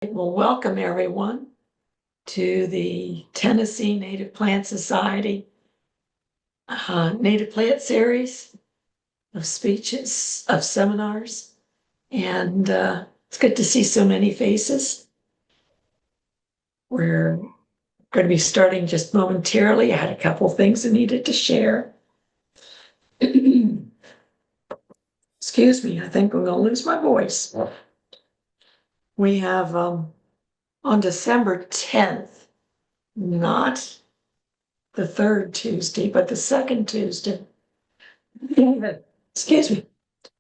Well, welcome everyone to the Tennessee Native Plant Society Native Plant Series of speeches, of seminars. And it's good to see so many faces. We're going to be starting just momentarily. I had a couple things I needed to share. Excuse me, I think I'm going to lose my voice. We have on December 10th, not the third Tuesday, but the second Tuesday. Excuse me.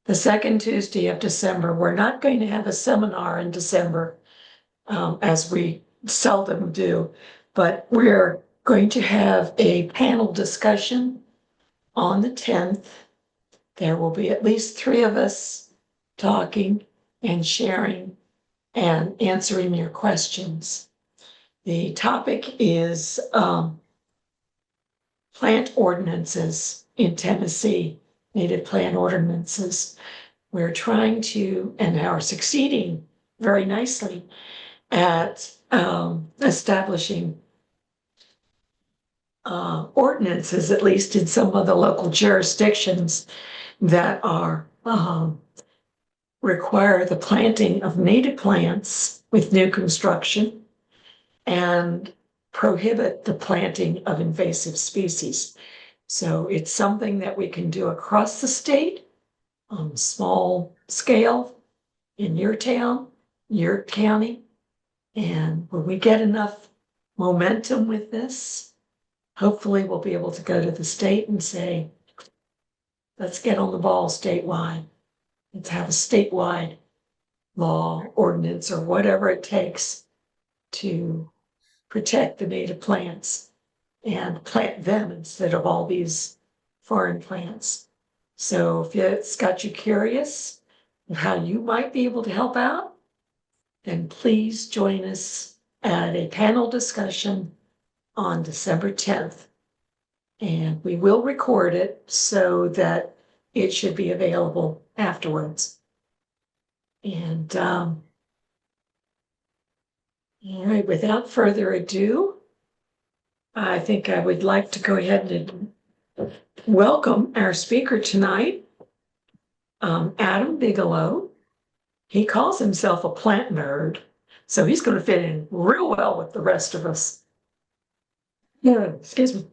The second Tuesday of December, we're not going to have a seminar in December, as we seldom do, but we're going to have a panel discussion on the 10th. There will be at least 3 of us talking and sharing and answering your questions. The topic is plant ordinances in Tennessee, native plant ordinances. We're trying to, and are succeeding very nicely at establishing ordinances, at least in some of the local jurisdictions, that are require the planting of native plants with new construction and prohibit the planting of invasive species. So it's something that we can do across the state on a small scale in your town, your county. And when we get enough momentum with this, hopefully we'll be able to go to the state and say, let's get on the ball statewide. Let's have a statewide law, ordinance, or whatever it takes to protect the native plants and plant them instead of all these foreign plants. So if it's got you curious of how you might be able to help out, then please join us at a panel discussion on December 10th. And we will record it so that it should be available afterwards. And all right, without further ado, I think I would like to go ahead and welcome our speaker tonight, Adam Bigelow. He calls himself a plant nerd, so he's going to fit in real well with the rest of us. Yeah, excuse me.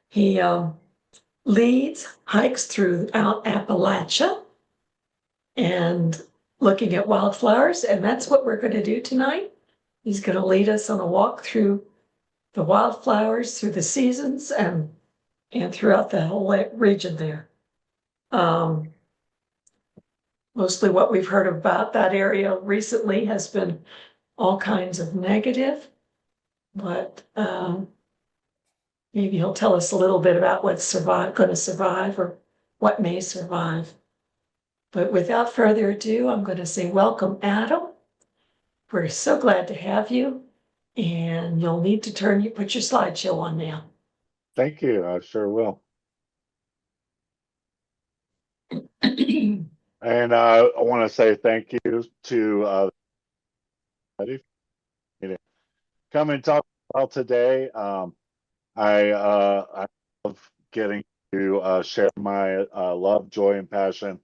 He leads hikes throughout Appalachia and looking at wildflowers, and that's what we're going to do tonight. He's going to lead us on a walk through the wildflowers, through the seasons, and throughout the whole region there. Mostly what we've heard about that area recently has been all kinds of negative, but maybe he'll tell us a little bit about what's going to survive or what may survive. But without further ado, I'm going to say welcome, Adam. We're so glad to have you, and you'll need to put your slideshow on now. Thank you. I sure will. And I want to say thank you to come and talk about today. I love getting to share my love, joy, and passion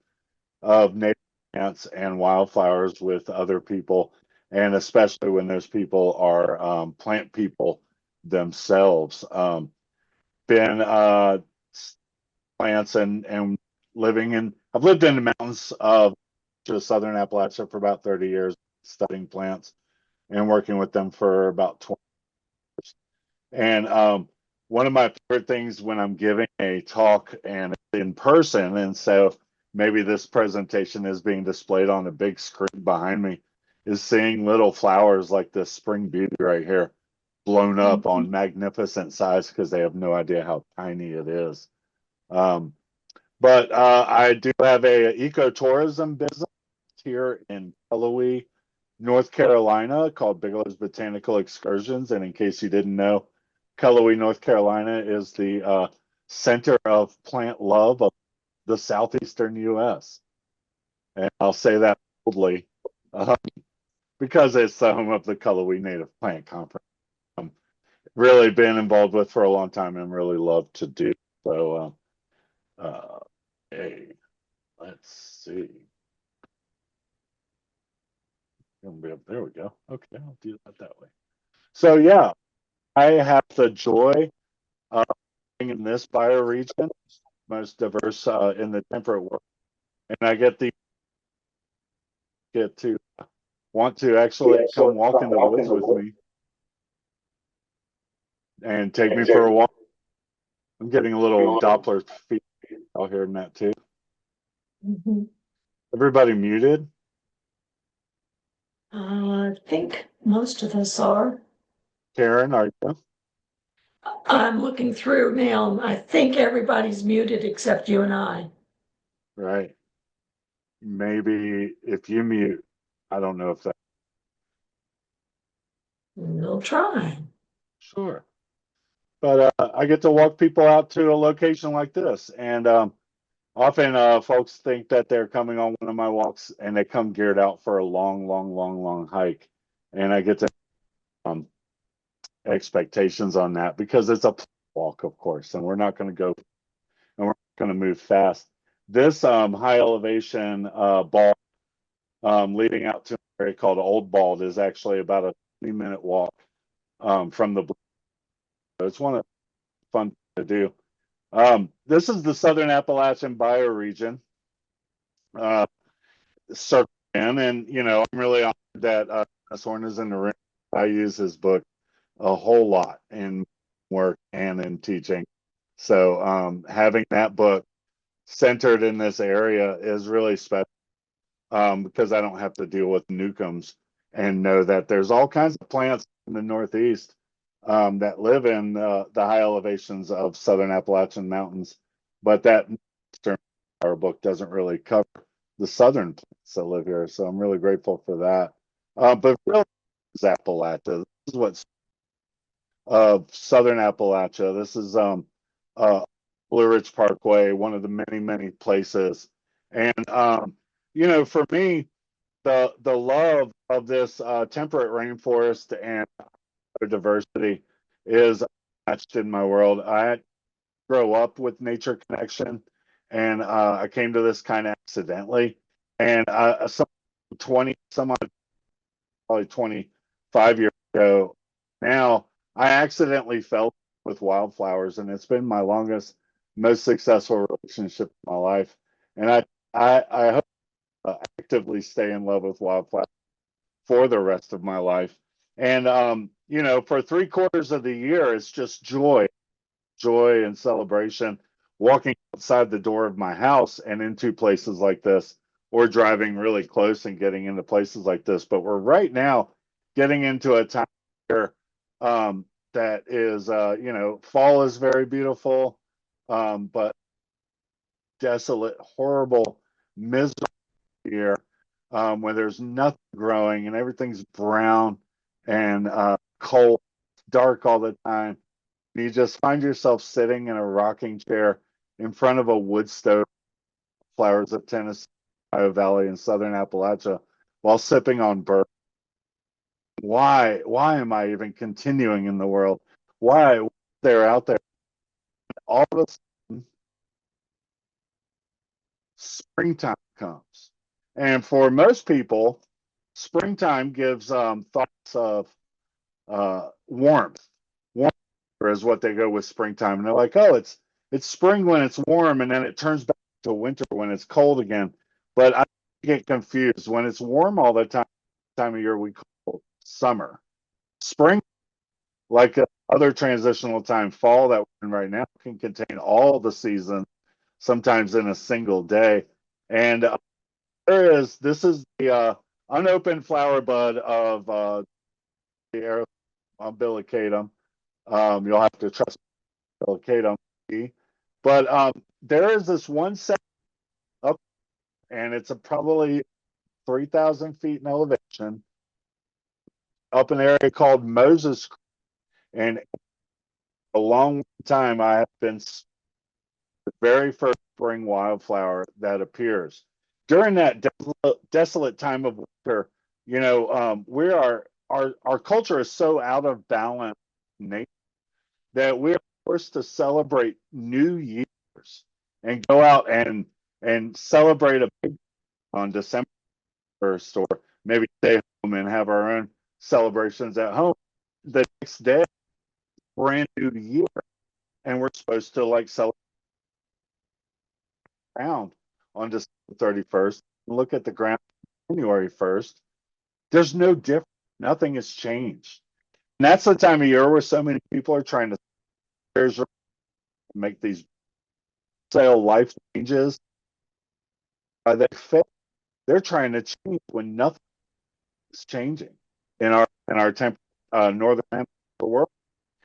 of native plants and wildflowers with other people, and especially when those people are plant people themselves. Been plants and living in, I've lived in the mountains of just southern Appalachia for about 30 years, studying plants and working with them for about 20 years. And one of my favorite things when I'm giving a talk and in person, and so maybe this presentation is being displayed on a big screen behind me, is seeing little flowers like this spring beauty right here blown up on magnificent size because they have no idea how tiny it is. But I do have a ecotourism business here in Cullowhee, North Carolina, called Bigelow's Botanical Excursions. And in case you didn't know, Cullowhee, North Carolina is the center of plant love of the southeastern U.S. And I'll say that boldly. because it's the home of the Cullowhee Native Plant Conference. Really been involved with for a long time and really love to do. So, hey, let's see. There we go. Okay, I'll do that way. So yeah, I have the joy of being in this bioregion, most diverse in the temperate world, and I get to want to actually come walk in the woods with me and take me for a walk. I'm getting a little Doppler feed out here in that too. Mhm. Everybody muted? I think most of us are. Karen, are you? I'm looking through now, and I think everybody's muted except you and I. Right. Maybe if you mute, I don't know if that. We'll try. Sure. But I get to walk people out to a location like this. And often folks think that they're coming on one of my walks and they come geared out for a long hike. And I get to um, expectations on that because it's a walk, of course, and we're not going to go and we're not going to move fast. This high elevation bald leading out to an area called Old Bald is actually about a 20-minute walk from the. It's one of the fun to do. This is the Southern Appalachian bioregion. Circle in, and I'm really honored that Horn is in the ring. I use his book a whole lot in work and in teaching. So having that book centered in this area is really special because I don't have to deal with Newcombs and know that there's all kinds of plants in the Northeast that live in the high elevations of Southern Appalachian Mountains, but that our book doesn't really cover the southern plants that live here. So I'm really grateful for that. But really, Appalachia. This is what's Southern Appalachia. This is Blue Ridge Parkway, one of the many places. And for me, the love of this temperate rainforest and diversity is matched in my world. I grow up with nature connection, and I came to this kind of accidentally. And some 20 some odd, probably 25 years ago now, I accidentally fell with wildflowers, and it's been my longest, most successful relationship in my life. And I hope to actively stay in love with wildflowers for the rest of my life. And for 3/4 of the year, it's just joy and celebration walking outside the door of my house and into places like this, or driving really close and getting into places like this. But we're right now getting into a time where that is, fall is very beautiful, but desolate, horrible, miserable year where there's nothing growing and everything's brown and cold, dark all the time. You just find yourself sitting in a rocking chair in front of a wood stove, flowers of Tennessee, Ohio Valley, and Southern Appalachia, while sipping on bourbon. Why am I even continuing in the world? Why they're out there? All of a sudden, springtime comes, and for most people, springtime gives thoughts of warmth. Warmth is what they go with springtime, and they're like, oh, it's spring when it's warm, and then it turns back to winter when it's cold again. But I get confused. When it's warm all the time of year we call summer. Spring, like other transitional time, fall that we're in right now, can contain all the seasons, sometimes in a single day. And this is the unopened flower bud of the umbilicatum. You'll have to trust umbilicatum. But there is this one set up, and it's probably 3,000 feet in elevation, up an area called Moses. And a long time I have been the very first spring wildflower that appears. During that desolate time of winter, our culture is so out of balance that we're forced to celebrate New Year's and go out and celebrate on December 1st, or maybe stay home and have our own celebrations at home. The next day, brand new year, and we're supposed to like celebrate around on December 31st. Look at the ground January 1st. There's no difference. Nothing has changed. And that's the time of year where so many people are trying to make these sale life changes. They fail. They're trying to change when nothing is changing in our northern hemisphere world.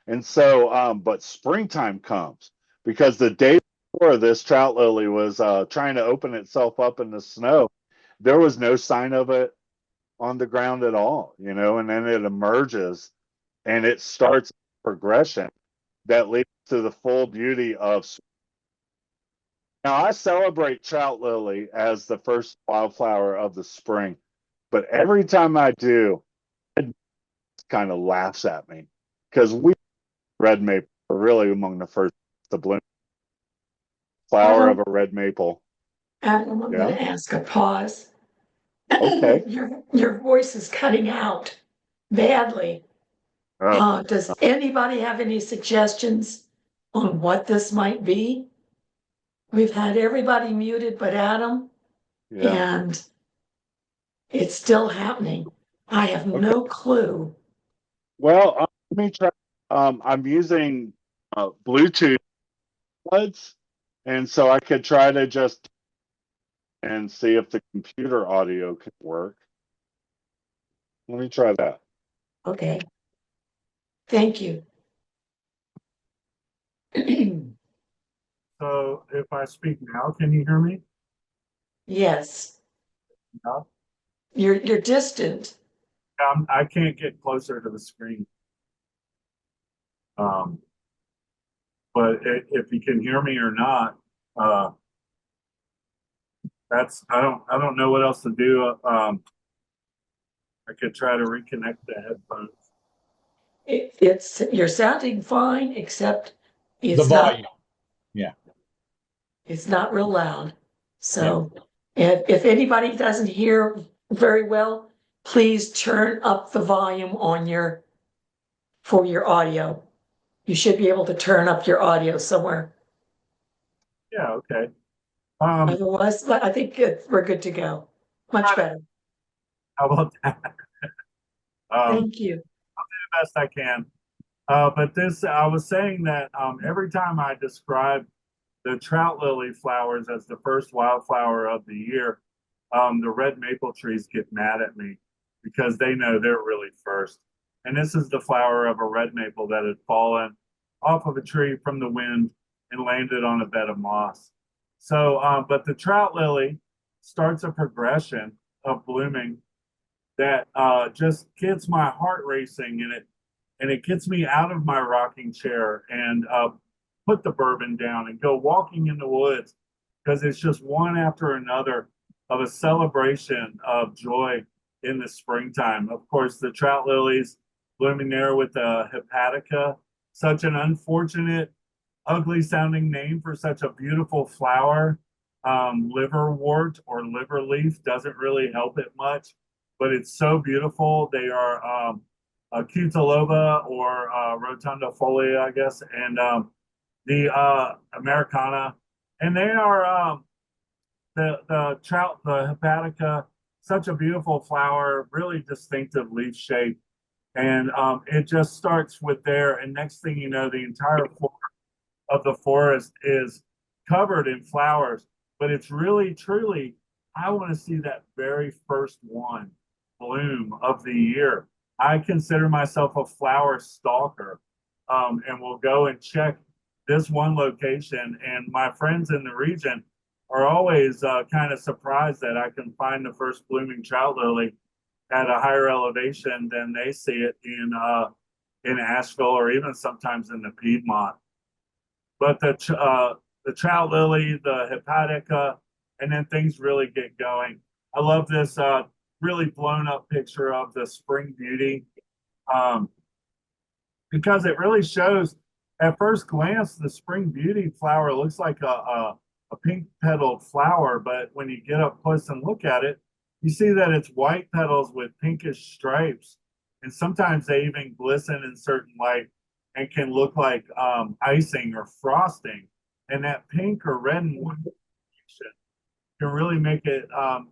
And so, but springtime comes because the day before this trout lily was trying to open itself up in the snow, there was no sign of it on the ground at all, and then it emerges and it starts progression that leads to the full beauty of. Now, I celebrate trout lily as the first wildflower of the spring, but every time I do, it kind of laughs at me because red maple are really among the first to bloom. Flower of Adam, a red maple. Adam, I'm Yeah. gonna ask a pause. Okay. Your voice is cutting out badly. Oh, Does anybody have any suggestions on what this might be? We've had everybody muted but Adam, yeah. and it's still happening. I have Okay. no clue. Well, let me try. I'm using Bluetooth buds, and so I could try to just and see if the computer audio can work. Let me try that. Okay, thank you. So if I speak now, can you hear me? Yes, No? you're distant. I can't get closer to the screen. Um, but if you can hear me or not, uh, I don't know what else to do. I could try to reconnect the headphones. You're sounding fine, except The it's not, volume. Yeah. it's not real loud. Yeah. So if anybody doesn't hear very well, please turn up the volume for your audio. You should be able to turn up your audio somewhere. Yeah, okay. Otherwise, I think we're good to go. Much better. How about that? Thank you. The best I can. But I was saying that every time I describe the trout lily flowers as the first wildflower of the year, the red maple trees get mad at me because they know they're really first. And this is the flower of a red maple that had fallen off of a tree from the wind and landed on a bed of moss. So, but the trout lily starts a progression of blooming that just gets my heart racing, and it gets me out of my rocking chair and put the bourbon down and go walking in the woods, because it's just one after another of a celebration of joy in the springtime. Of course, the trout lilies blooming there with the hepatica, such an unfortunate, ugly sounding name for such a beautiful flower. Liverwort or liver leaf doesn't really help it much, but it's so beautiful. They are Cutiloba or rotundifolia, I guess, and the Americana, and they are the hepatica, such a beautiful flower, really distinctive leaf shape, and it just starts with there, and next thing you know, the entire floor of the forest is covered in flowers. But it's really, truly, I want to see that very first one bloom of the year. I consider myself a flower stalker, and will go and check this one location. And my friends in the region are always kind of surprised that I can find the first blooming trout lily at a higher elevation than they see it in Asheville or even sometimes in the Piedmont. But the trout lily, the hepatica, and then things really get going. I love this really blown up picture of the spring beauty, um, because it really shows at first glance the spring beauty flower looks like a pink petaled flower, but when you get up close and look at it, you see that it's white petals with pinkish stripes, and sometimes they even glisten in certain light and can look like icing or frosting. And that pink or red and white can really make it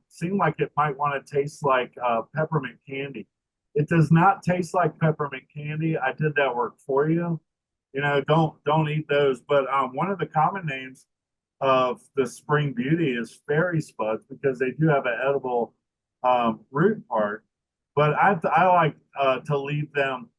seem like it might want to taste like peppermint candy. It does not taste like peppermint candy. I did that work for you. You know, don't eat those. But one of the common names of the spring beauty is fairy spuds because they do have an edible root part. But I like to leave them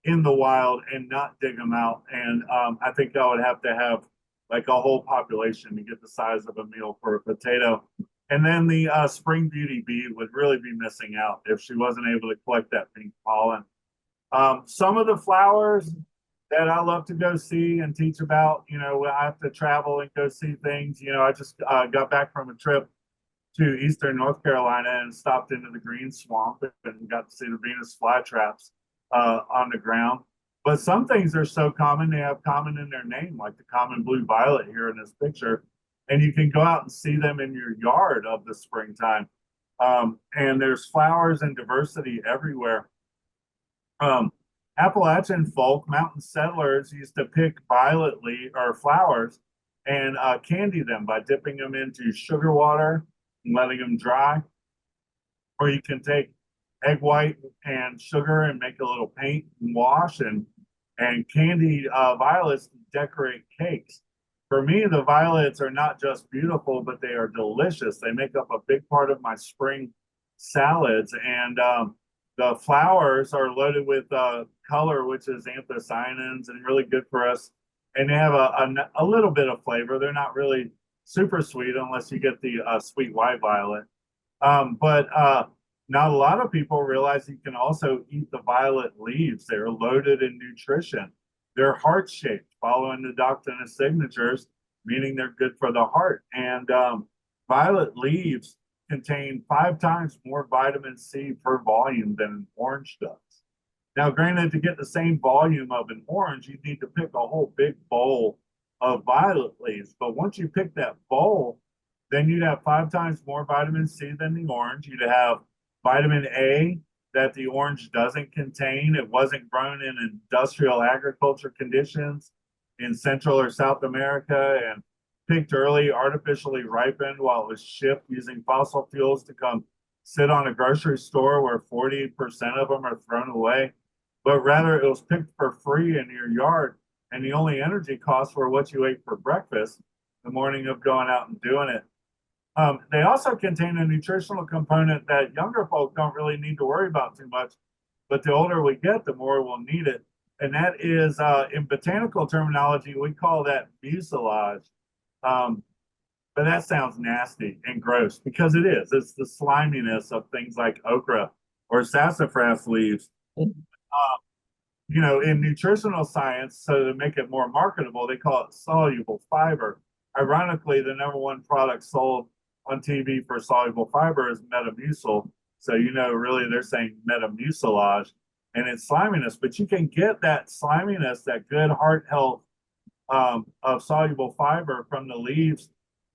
in the wild and not dig them out. And I think I would have to have like a whole population to get the size of a meal for a potato. And then the spring beauty bee would really be missing out if she wasn't able to collect that pink pollen. Some of the flowers that I love to go see and teach about, you know, I have to travel and go see things. You know, I just got back from a trip to Eastern North Carolina and stopped into the green swamp and got to see the Venus flytraps on the ground. But some things are so common, they have common in their name, like the common blue violet here in this picture. And you can go out and see them in your yard of the springtime. And there's flowers and diversity everywhere. Appalachian folk, mountain settlers used to pick violet leaf or flowers and candy them by dipping them into sugar water and letting them dry. Or you can take egg white and sugar and make a little paint and wash and candy violets to decorate cakes. For me, the violets are not just beautiful, but they are delicious. They make up a big part of my spring salads. And the flowers are loaded with color, which is anthocyanins and really good for us. And they have a little bit of flavor. They're not really super sweet unless you get the sweet white violet. But not a lot of people realize you can also eat the violet leaves. They're loaded in nutrition. They're heart-shaped, following the doctrine of signatures, meaning they're good for the heart. And violet leaves contain 5 times more vitamin C per volume than an orange does. Now, granted, to get the same volume of an orange, you need to pick a whole big bowl of violet leaves. But once you pick that bowl, then you'd have 5 times more vitamin C than the orange. You'd have vitamin A that the orange doesn't contain. It wasn't grown in industrial agriculture conditions in Central or South America and picked early, artificially ripened while it was shipped using fossil fuels to come sit on a grocery store where 40% of them are thrown away. But rather, it was picked for free in your yard, and the only energy costs were what you ate for breakfast the morning of going out and doing it. They also contain a nutritional component that younger folk don't really need to worry about too much, but the older we get, the more we'll need it. And that is, in botanical terminology, we call that mucilage. But that sounds nasty and gross because it is. It's the sliminess of things like okra or sassafras leaves. You know, in nutritional science, so to make it more marketable, they call it soluble fiber. Ironically, the #1 product sold on TV for soluble fiber is Metamucil. So, you know, really they're saying metamucilage and it's sliminess, but you can get that sliminess, that good heart health of soluble fiber from the leaves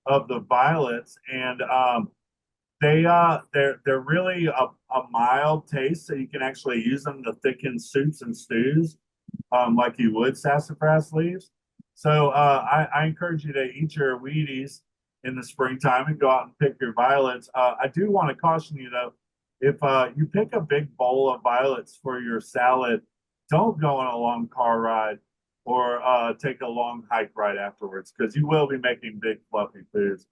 of the violets. And they're really a mild taste, so you can actually use them to thicken soups and stews like you would sassafras leaves. So I encourage you to eat your Wheaties in the springtime and go out and pick your violets. I do want to caution you though, if you pick a big bowl of violets for your salad, don't go on a long car ride or take a long hike right afterwards, because you will be making big fluffy foods.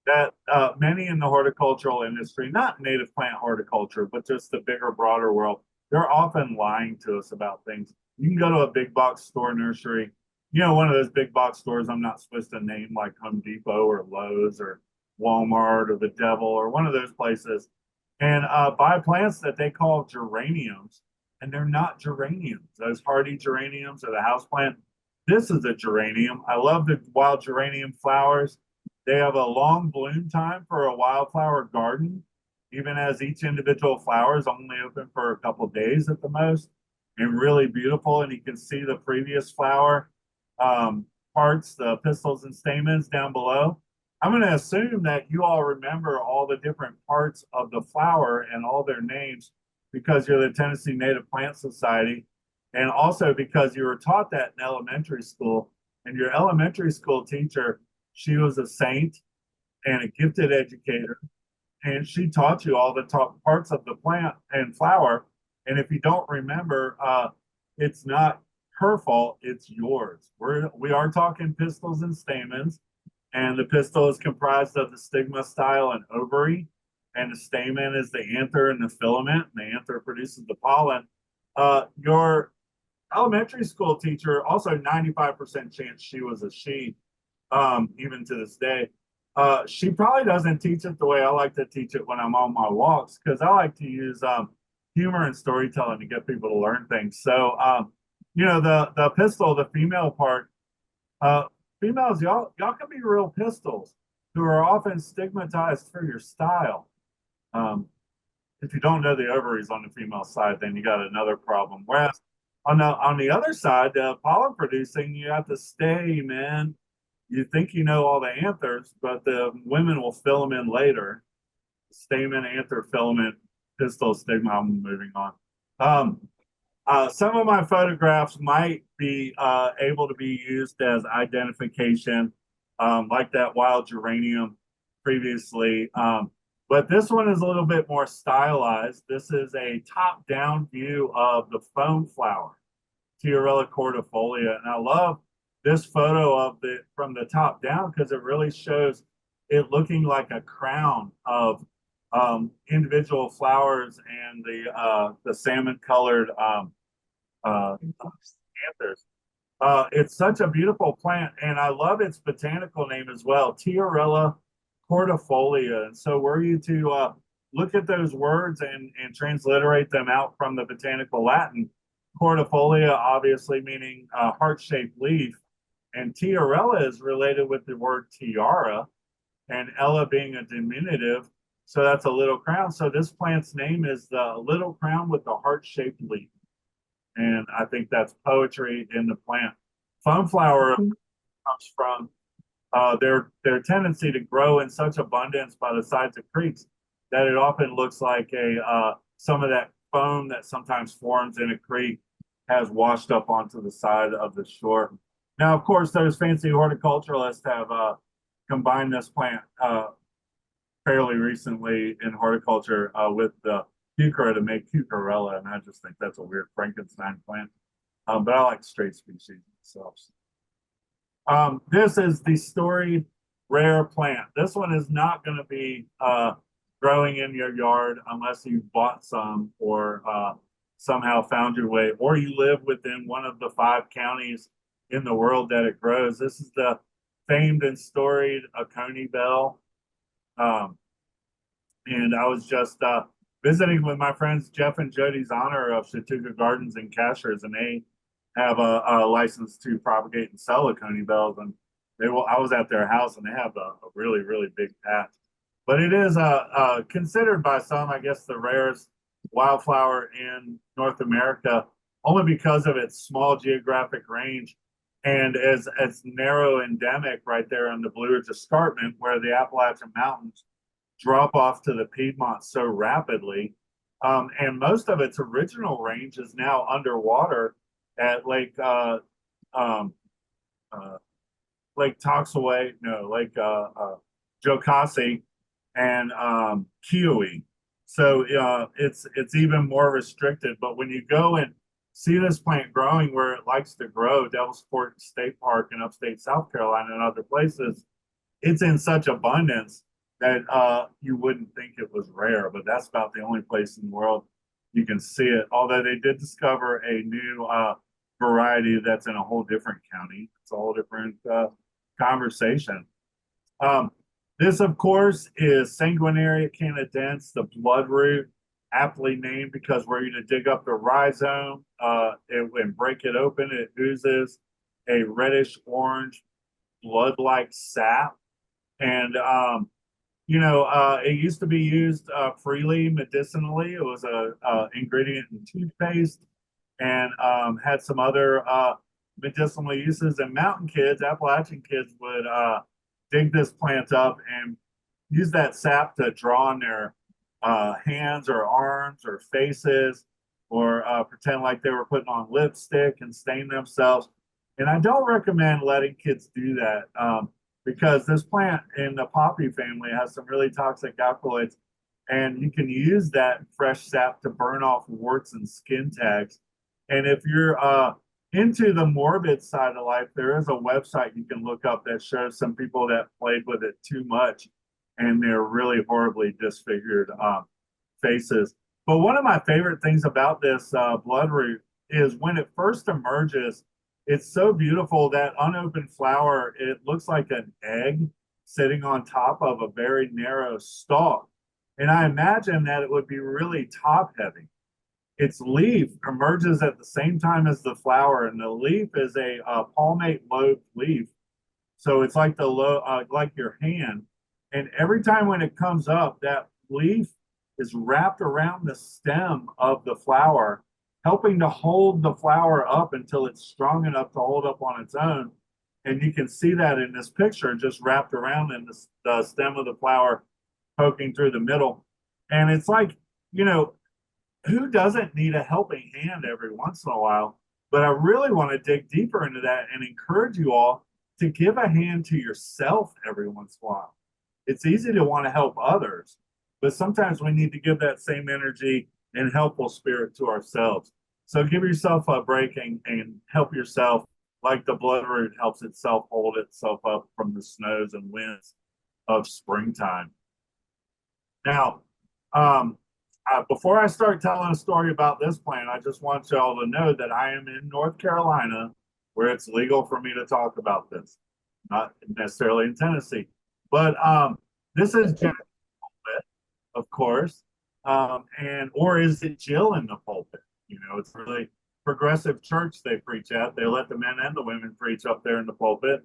That many in the horticultural industry, not native plant horticulture, but just the bigger, broader world, they're often lying to us about things. You can go to a big box store nursery, you know, one of those big box stores I'm not supposed to name, like Home Depot or Lowe's or Walmart or the Devil or one of those places, and buy plants that they call geraniums, and they're not geraniums. Those hardy geraniums or the house plant. This is a geranium. I love the wild geranium flowers. They have a long bloom time for a wildflower garden, even as each individual flower is only open for a couple days at the most, and really beautiful. And you can see the previous flower parts, the pistils and stamens down below. I'm going to assume that you all remember all the different parts of the flower and all their names because you're the Tennessee Native Plant Society, and also because you were taught that in elementary school. And your elementary school teacher, she was a saint and a gifted educator, and she taught you all the top parts of the plant and flower. And if you don't remember, it's not her fault, it's yours. We are talking pistils and stamens, and the pistil is comprised of the stigma, style, and ovary, and the stamen is the anther and the filament, and the anther produces the pollen. Your elementary school teacher, also 95% chance she was a she, even to this day. She probably doesn't teach it the way I like to teach it when I'm on my walks, because I like to use humor and storytelling to get people to learn things. So, the pistil, the female part, females, y'all can be real pistils who are often stigmatized for your style. If you don't know the ovaries on the female side, then you got another problem. Whereas on the other side, the pollen producing, you have to stay, man. You think you know all the anthers, but the women will fill them in later. Stamen, anther, filament, pistil, stigma. I'm moving on. Some of my photographs might be able to be used as identification, like that wild geranium previously. But this one is a little bit more stylized. This is a top-down view of the foam flower, Tiarella cordifolia. And I love this photo of from the top down because it really shows it looking like a crown of individual flowers and the salmon-colored anthers. It's such a beautiful plant, and I love its botanical name as well, Tiarella cordifolia. And so were you to look at those words and transliterate them out from the botanical Latin, cordifolia obviously meaning heart-shaped leaf, and tiarella is related with the word tiara, and ella being a diminutive, so that's a little crown. So this plant's name is the little crown with the heart-shaped leaf. And I think that's poetry in the plant. Foam flower comes from their tendency to grow in such abundance by the sides of creeks that it often looks like some of that foam that sometimes forms in a creek has washed up onto the side of the shore. Now, of course, those fancy horticulturalists have combined this plant fairly recently in horticulture with the Cucura to make Cucurella, and I just think that's a weird Frankenstein plant. But I like straight species themselves. This is the storied rare plant. This one is not going to be growing in your yard unless you bought some or somehow found your way, or you live within one of the 5 counties in the world that it grows. This is the famed and storied Oconee bell. And I was just visiting with my friends Jeff and Jody's Honor of Chautauqua Gardens and Cashers, and they have a license to propagate and sell Oconee bells. And I was at their house, and they have a really, really big patch. But it is considered by some, I guess, the rarest wildflower in North America, only because of its small geographic range and as its narrow endemic right there in the Blue Ridge Escarpment, where the Appalachian Mountains drop off to the Piedmont so rapidly. And most of its original range is now underwater at Lake Toxaway, no, Lake Jocassee and Kiowee. So it's even more restricted. But when you go and see this plant growing where it likes to grow, Devil's Fork State Park in upstate South Carolina and other places, it's in such abundance that you wouldn't think it was rare, but that's about the only place in the world you can see it. Although they did discover a new variety that's in a whole different county. It's a whole different conversation. This, of course, is Sanguinaria canadense, the bloodroot, aptly named because were you to dig up the rhizome and break it open, it oozes a reddish orange blood-like sap. And it used to be used freely medicinally. It was a ingredient in toothpaste, and had some other medicinal uses. And mountain kids, Appalachian kids, would dig this plant up and use that sap to draw on their hands or arms or faces, or pretend like they were putting on lipstick and stain themselves. And I don't recommend letting kids do that, because this plant in the poppy family has some really toxic alkaloids, and you can use that fresh sap to burn off warts and skin tags. And if you're into the morbid side of life, there is a website you can look up that shows some people that played with it too much, and they're really horribly disfigured faces. But one of my favorite things about this bloodroot is when it first emerges, it's so beautiful. That unopened flower, it looks like an egg sitting on top of a very narrow stalk. And I imagine that it would be really top heavy. Its leaf emerges at the same time as the flower, and the leaf is a palmate lobed leaf. So it's like like your hand. And every time when it comes up, that leaf is wrapped around the stem of the flower, helping to hold the flower up until it's strong enough to hold up on its own. And you can see that in this picture, just wrapped around in the stem of the flower, poking through the middle. And it's like, who doesn't need a helping hand every once in a while? But I really want to dig deeper into that and encourage you all to give a hand to yourself every once in a while. It's easy to want to help others, but sometimes we need to give that same energy and helpful spirit to ourselves. So give yourself a break and help yourself, like the bloodroot helps itself hold itself up from the snows and winds of springtime. Now, before I start telling a story about this plant, I just want y'all to know that I am in North Carolina, where it's legal for me to talk about this, not necessarily in Tennessee. But this is Jack, of course, or is it Jill in the pulpit? It's really progressive church they preach at. They let the men and the women preach up there in the pulpit.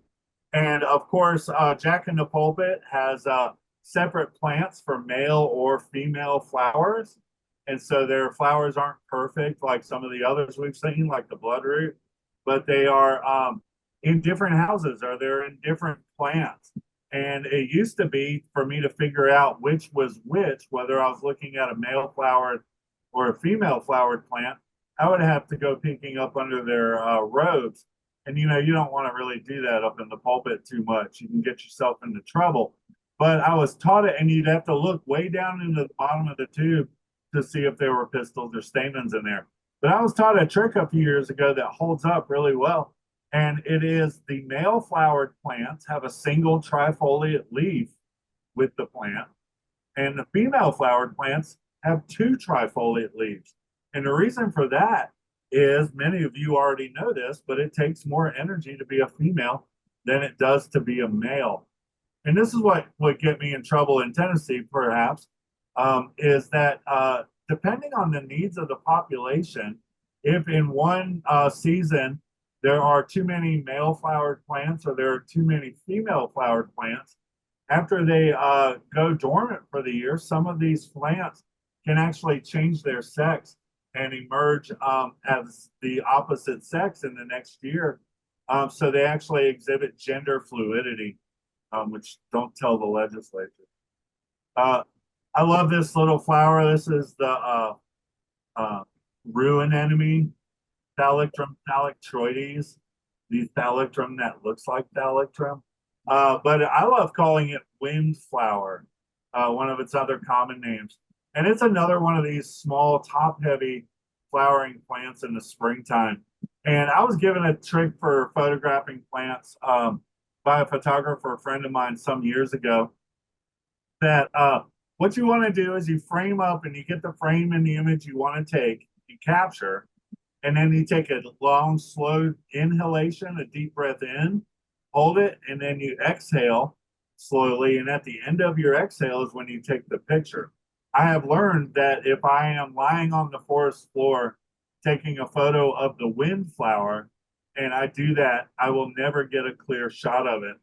And of course, Jack in the pulpit has separate plants for male or female flowers. And so their flowers aren't perfect like some of the others we've seen, like the bloodroot, but they are in different houses, or they're in different plants. And it used to be for me to figure out which was which, whether I was looking at a male flowered or a female flowered plant, I would have to go peeking up under their robes. And you don't want to really do that up in the pulpit too much. You can get yourself into trouble. But I was taught it, and you'd have to look way down into the bottom of the tube to see if there were pistils or stamens in there. But I was taught a trick a few years ago that holds up really well. And it is the male flowered plants have a single trifoliate leaf with the plant, and the female flowered plants have two trifoliate leaves. And the reason for that is, many of you already know this, but it takes more energy to be a female than it does to be a male. And this is what would get me in trouble in Tennessee, perhaps, is that depending on the needs of the population, if in one season there are too many male flowered plants or there are too many female flowered plants, after they go dormant for the year, some of these plants can actually change their sex and emerge as the opposite sex in the next year. So they actually exhibit gender fluidity, which don't tell the legislature. I love this little flower. This is the ruin enemy, Thalictrum thalictroides, the thalictrum that looks like thalictrum. But I love calling it windflower, one of its other common names. And it's another one of these small, top-heavy flowering plants in the springtime. And I was given a trick for photographing plants by a photographer friend of mine some years ago, that what you want to do is you frame up and you get the frame and the image you want to take, you capture, and then you take a long, slow inhalation, a deep breath in, hold it, and then you exhale slowly. And at the end of your exhale is when you take the picture. I have learned that if I am lying on the forest floor taking a photo of the windflower and I do that, I will never get a clear shot of it.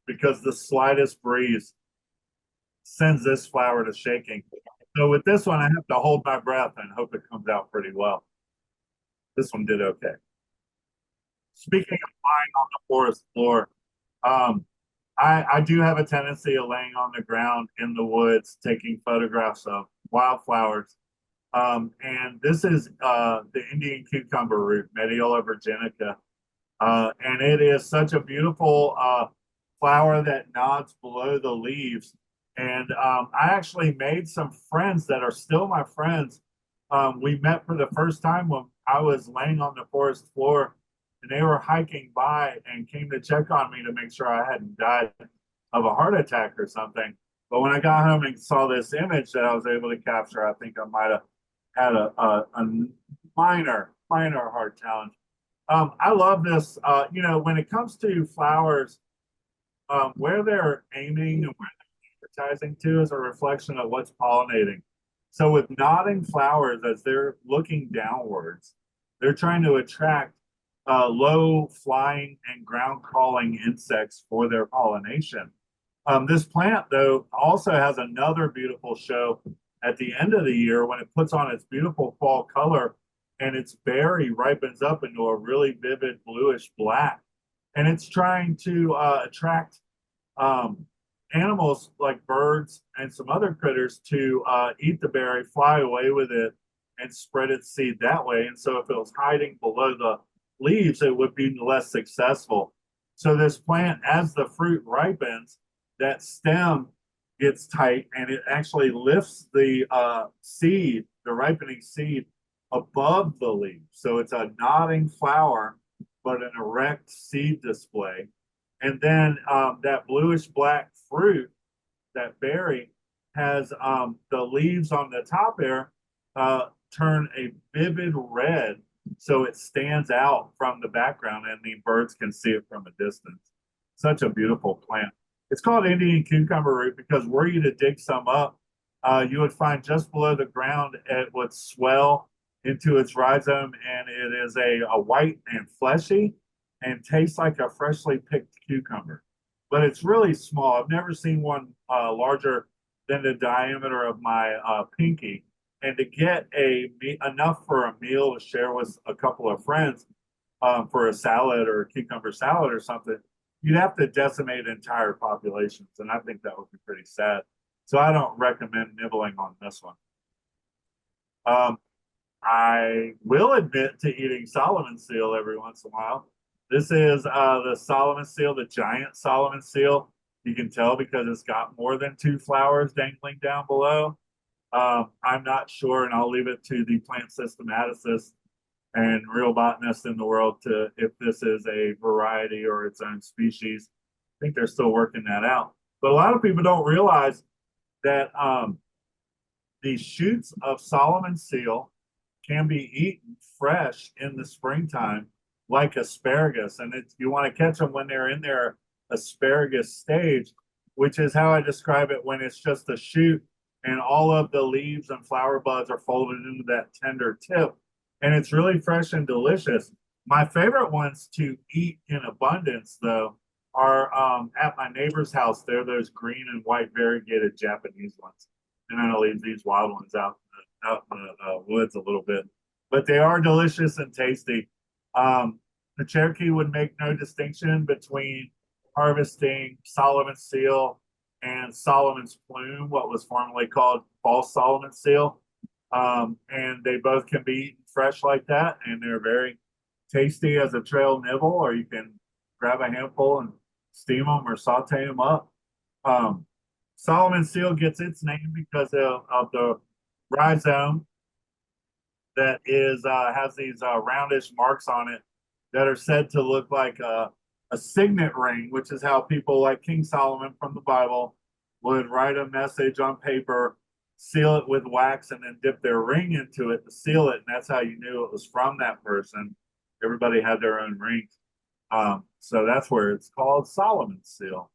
because the slightest breeze sends this flower to shaking. So with this one, I have to hold my breath and hope it comes out pretty well. This one did okay. Speaking of lying on the forest floor, I do have a tendency of laying on the ground in the woods, taking photographs of wildflowers. And this is the Indian cucumber root, Mediola virginica. And it is such a beautiful flower that nods below the leaves. And I actually made some friends that are still my friends. We met for the first time when I was laying on the forest floor, and they were hiking by and came to check on me to make sure I hadn't died of a heart attack or something. But when I got home and saw this image that I was able to capture, I think I might have had a minor heart challenge. I love this. You know, when it comes to flowers, where they're aiming and where they're advertising to is a reflection of what's pollinating. So with nodding flowers, as they're looking downwards, they're trying to attract low flying and ground crawling insects for their pollination. This plant, though, also has another beautiful show at the end of the year when it puts on its beautiful fall color and its berry ripens up into a really vivid bluish black. And it's trying to attract animals like birds and some other critters to eat the berry, fly away with it, and spread its seed that way. And so if it was hiding below the leaves, it would be less successful. So this plant, as the fruit ripens, that stem gets tight and it actually lifts the seed, the ripening seed, above the leaf. So it's a nodding flower, but an erect seed display. And then that bluish black fruit, that berry, has the leaves on the top there turn a vivid red, so it stands out from the background and the birds can see it from a distance. Such a beautiful plant. It's called Indian cucumber root because were you to dig some up, you would find just below the ground it would swell into its rhizome, and it is a white and fleshy and tastes like a freshly picked cucumber. But it's really small. I've never seen one larger than the diameter of my pinky. And to get enough for a meal to share with a couple of friends for a salad or a cucumber salad or something, you'd have to decimate entire populations. And I think that would be pretty sad. So I don't recommend nibbling on this one. I will admit to eating Solomon seal every once in a while. This is the Solomon seal, the giant Solomon seal. You can tell because it's got more than 2 flowers dangling down below. I'm not sure, and I'll leave it to the plant systematicists and real botanists in the world to if this is a variety or its own species. I think they're still working that out. But a lot of people don't realize that the shoots of Solomon seal can be eaten fresh in the springtime, like asparagus. And you want to catch them when they're in their asparagus stage, which is how I describe it when it's just a shoot and all of the leaves and flower buds are folded into that tender tip. And it's really fresh and delicious. My favorite ones to eat in abundance, though, are at my neighbor's house. They're those green and white variegated Japanese ones. And then I'll leave these wild ones out in the woods a little bit. But they are delicious and tasty. The Cherokee would make no distinction between harvesting Solomon seal and Solomon's plume, what was formerly called false Solomon seal. And they both can be eaten fresh like that, and they're very tasty as a trail nibble, or you can grab a handful and steam them or saute them up. Solomon seal gets its name because of the rhizome that has these roundish marks on it that are said to look like a signet ring, which is how people like King Solomon from the Bible would write a message on paper, seal it with wax, and then dip their ring into it to seal it. And that's how you knew it was from that person. Everybody had their own rings. So that's where it's called Solomon seal.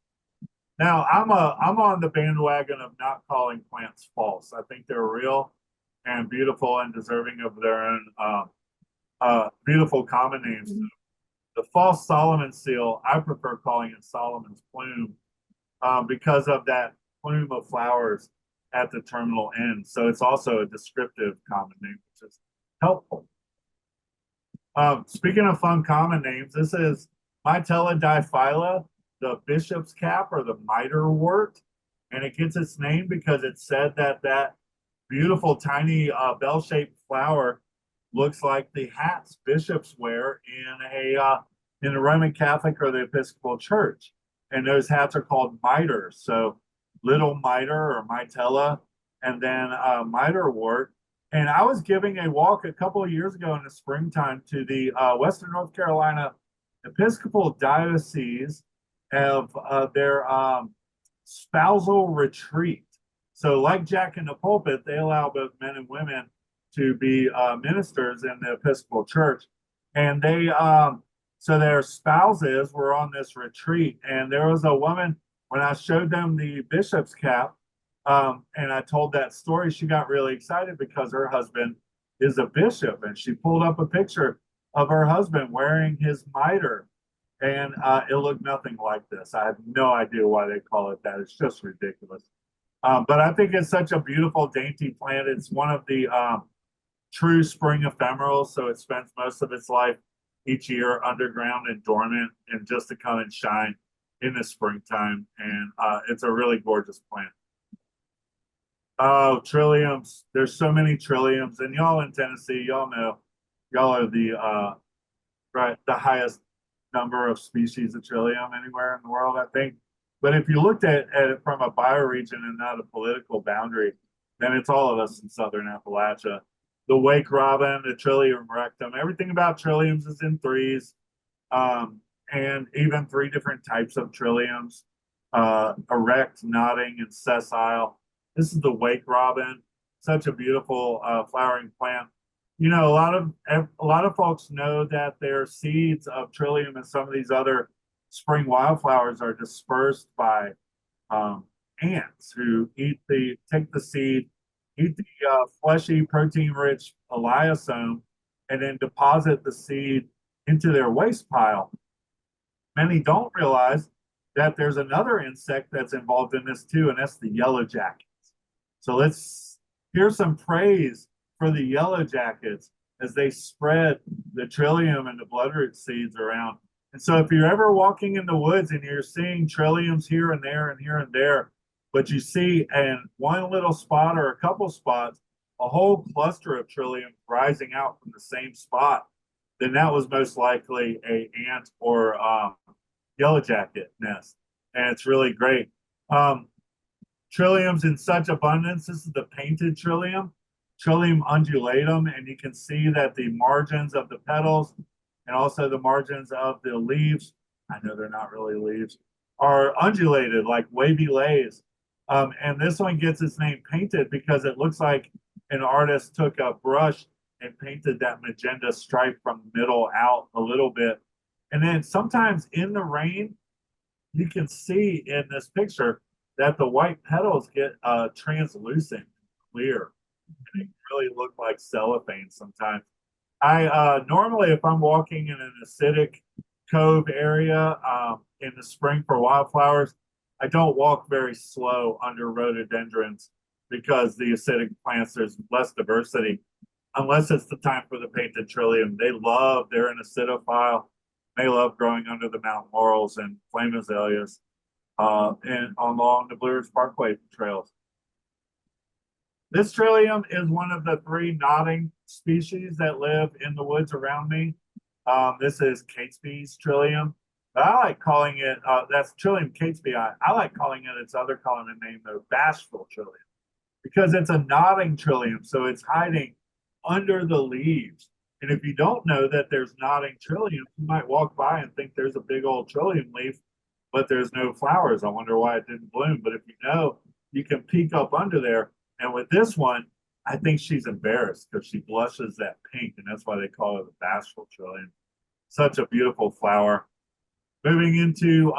Now, I'm on the bandwagon of not calling plants false. I think they're real and beautiful and deserving of their own beautiful common names. The false Solomon seal, I prefer calling it Solomon's plume because of that plume of flowers at the terminal end. So it's also a descriptive common name, which is helpful. Speaking of fun common names, this is Mitella diphylla, the bishop's cap or the mitrewort. And it gets its name because it said that that beautiful tiny bell-shaped flower looks like the hats bishops wear in the Roman Catholic or the Episcopal Church. And those hats are called mitres. So little mitre or mitella, and then mitrewort. And I was giving a walk a couple of years ago in the springtime to the Western North Carolina Episcopal Diocese of their spousal retreat. So like Jack in the Pulpit, they allow both men and women to be ministers in the Episcopal Church. And they, so their spouses were on this retreat. And there was a woman, when I showed them the bishop's cap, and I told that story, she got really excited because her husband is a bishop. And she pulled up a picture of her husband wearing his mitre. And it looked nothing like this. I have no idea why they call it that. It's just ridiculous. But I think it's such a beautiful, dainty plant. It's one of the true spring ephemerals. So it spends most of its life each year underground and dormant, and just to come and shine in the springtime. And it's a really gorgeous plant. Oh, trilliums. There's so many trilliums. And y'all in Tennessee, y'all know, y'all are the the highest number of species of trillium anywhere in the world, I think. But if you looked at it from a bioregion and not a political boundary, then it's all of us in southern Appalachia. The wake robin, the trillium rectum, everything about trilliums is in threes, and even three different types of trilliums, erect, nodding, and sessile. This is the wake robin, such a beautiful flowering plant. You know, a lot of folks know that their seeds of trillium and some of these other spring wildflowers are dispersed by ants who take the seed, eat the fleshy, protein-rich eliosome, and then deposit the seed into their waste pile. Many don't realize that there's another insect that's involved in this too, and that's the yellow jackets. So let's hear some praise for the yellow jackets as they spread the trillium and the bloodroot seeds around. And so if you're ever walking in the woods and you're seeing trilliums here and there and here and there, but you see in one little spot or a couple spots, a whole cluster of trillium rising out from the same spot, then that was most likely a ant or yellow jacket nest. And it's really great. Trilliums in such abundance. This is the painted trillium, Trillium undulatum, and you can see that the margins of the petals and also the margins of the leaves, I know they're not really leaves, are undulated like wavy lays. And this one gets its name painted because it looks like an artist took a brush and painted that magenta stripe from the middle out a little bit. And then sometimes in the rain, you can see in this picture that the white petals get translucent, clear. And they really look like cellophane sometimes. I normally, if I'm walking in an acidic cove area in the spring for wildflowers, I don't walk very slow under rhododendrons because the acidic plants, there's less diversity. Unless it's the time for the painted trillium. They're an acidophile. They love growing under the mountain laurels and flame azaleas and along the Blue Ridge Parkway trails. This trillium is one of the three nodding species that live in the woods around me. This is Catesby's trillium. I like calling it, that's Trillium Catesby. I like calling it its other common name, though, bashful trillium, because it's a nodding trillium, so it's hiding under the leaves. And if you don't know that there's nodding trillium, you might walk by and think there's a big old trillium leaf, but there's no flowers. I wonder why it didn't bloom. But if you know, you can peek up under there. And with this one, I think she's embarrassed because she blushes that pink, and that's why they call it a bashful trillium. Such a beautiful flower. Moving into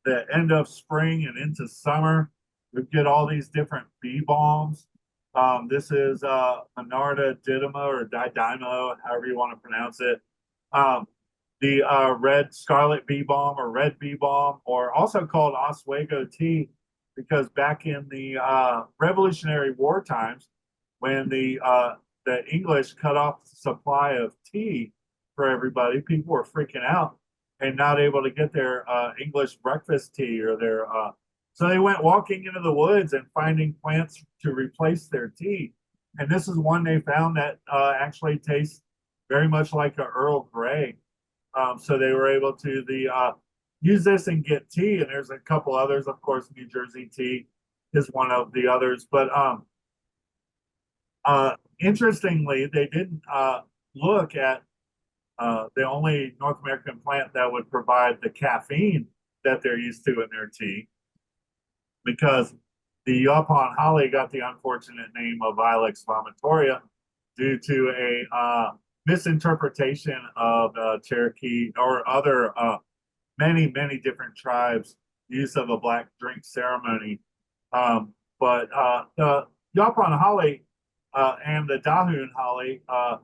the end of spring and into summer, we get all these different bee balms. This is Monarda didyma or didymo, however you want to pronounce it. the red scarlet bee balm or red bee balm, or also called Oswego tea, because back in the Revolutionary War times, when the English cut off the supply of tea for everybody, people were freaking out and not able to get their English breakfast tea or their so they went walking into the woods and finding plants to replace their tea. And this is one they found that actually tastes very much like a Earl Grey. So they were able to use this and get tea. And there's a couple others, of course. New Jersey tea is one of the others. But interestingly, they didn't look at the only North American plant that would provide the caffeine that they're used to in their tea, because the Yaupon holly got the unfortunate name of Ilex vomitoria due to a misinterpretation of Cherokee or other many different tribes' use of a black drink ceremony. But the Yaupon holly and the Dahoon holly are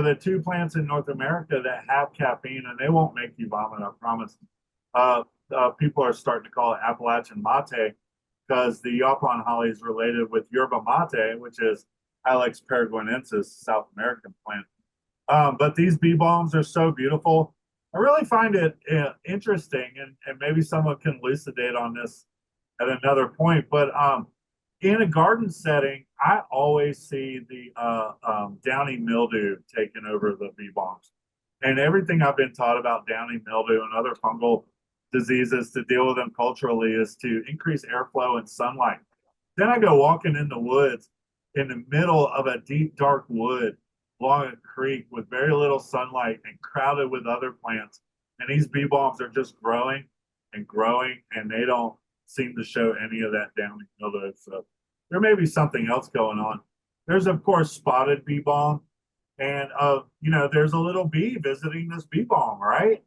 the two plants in North America that have caffeine, and they won't make you vomit, I promise. People are starting to call it Appalachian mate, because the Yaupon holly is related with yerba mate, which is Ilex peruviensis, South American plant. But these bee balms are so beautiful. I really find it interesting, and maybe someone can elucidate on this at another point. But in a garden setting, I always see the downy mildew taking over the bee balms. And everything I've been taught about downy mildew and other fungal diseases to deal with them culturally is to increase airflow and sunlight. Then I go walking in the woods in the middle of a deep, dark wood along a creek with very little sunlight and crowded with other plants. And these bee balms are just growing and growing, and they don't seem to show any of that downy mildew. So there may be something else going on. There's, of course, spotted bee balm. And, there's a little bee visiting this bee balm, right?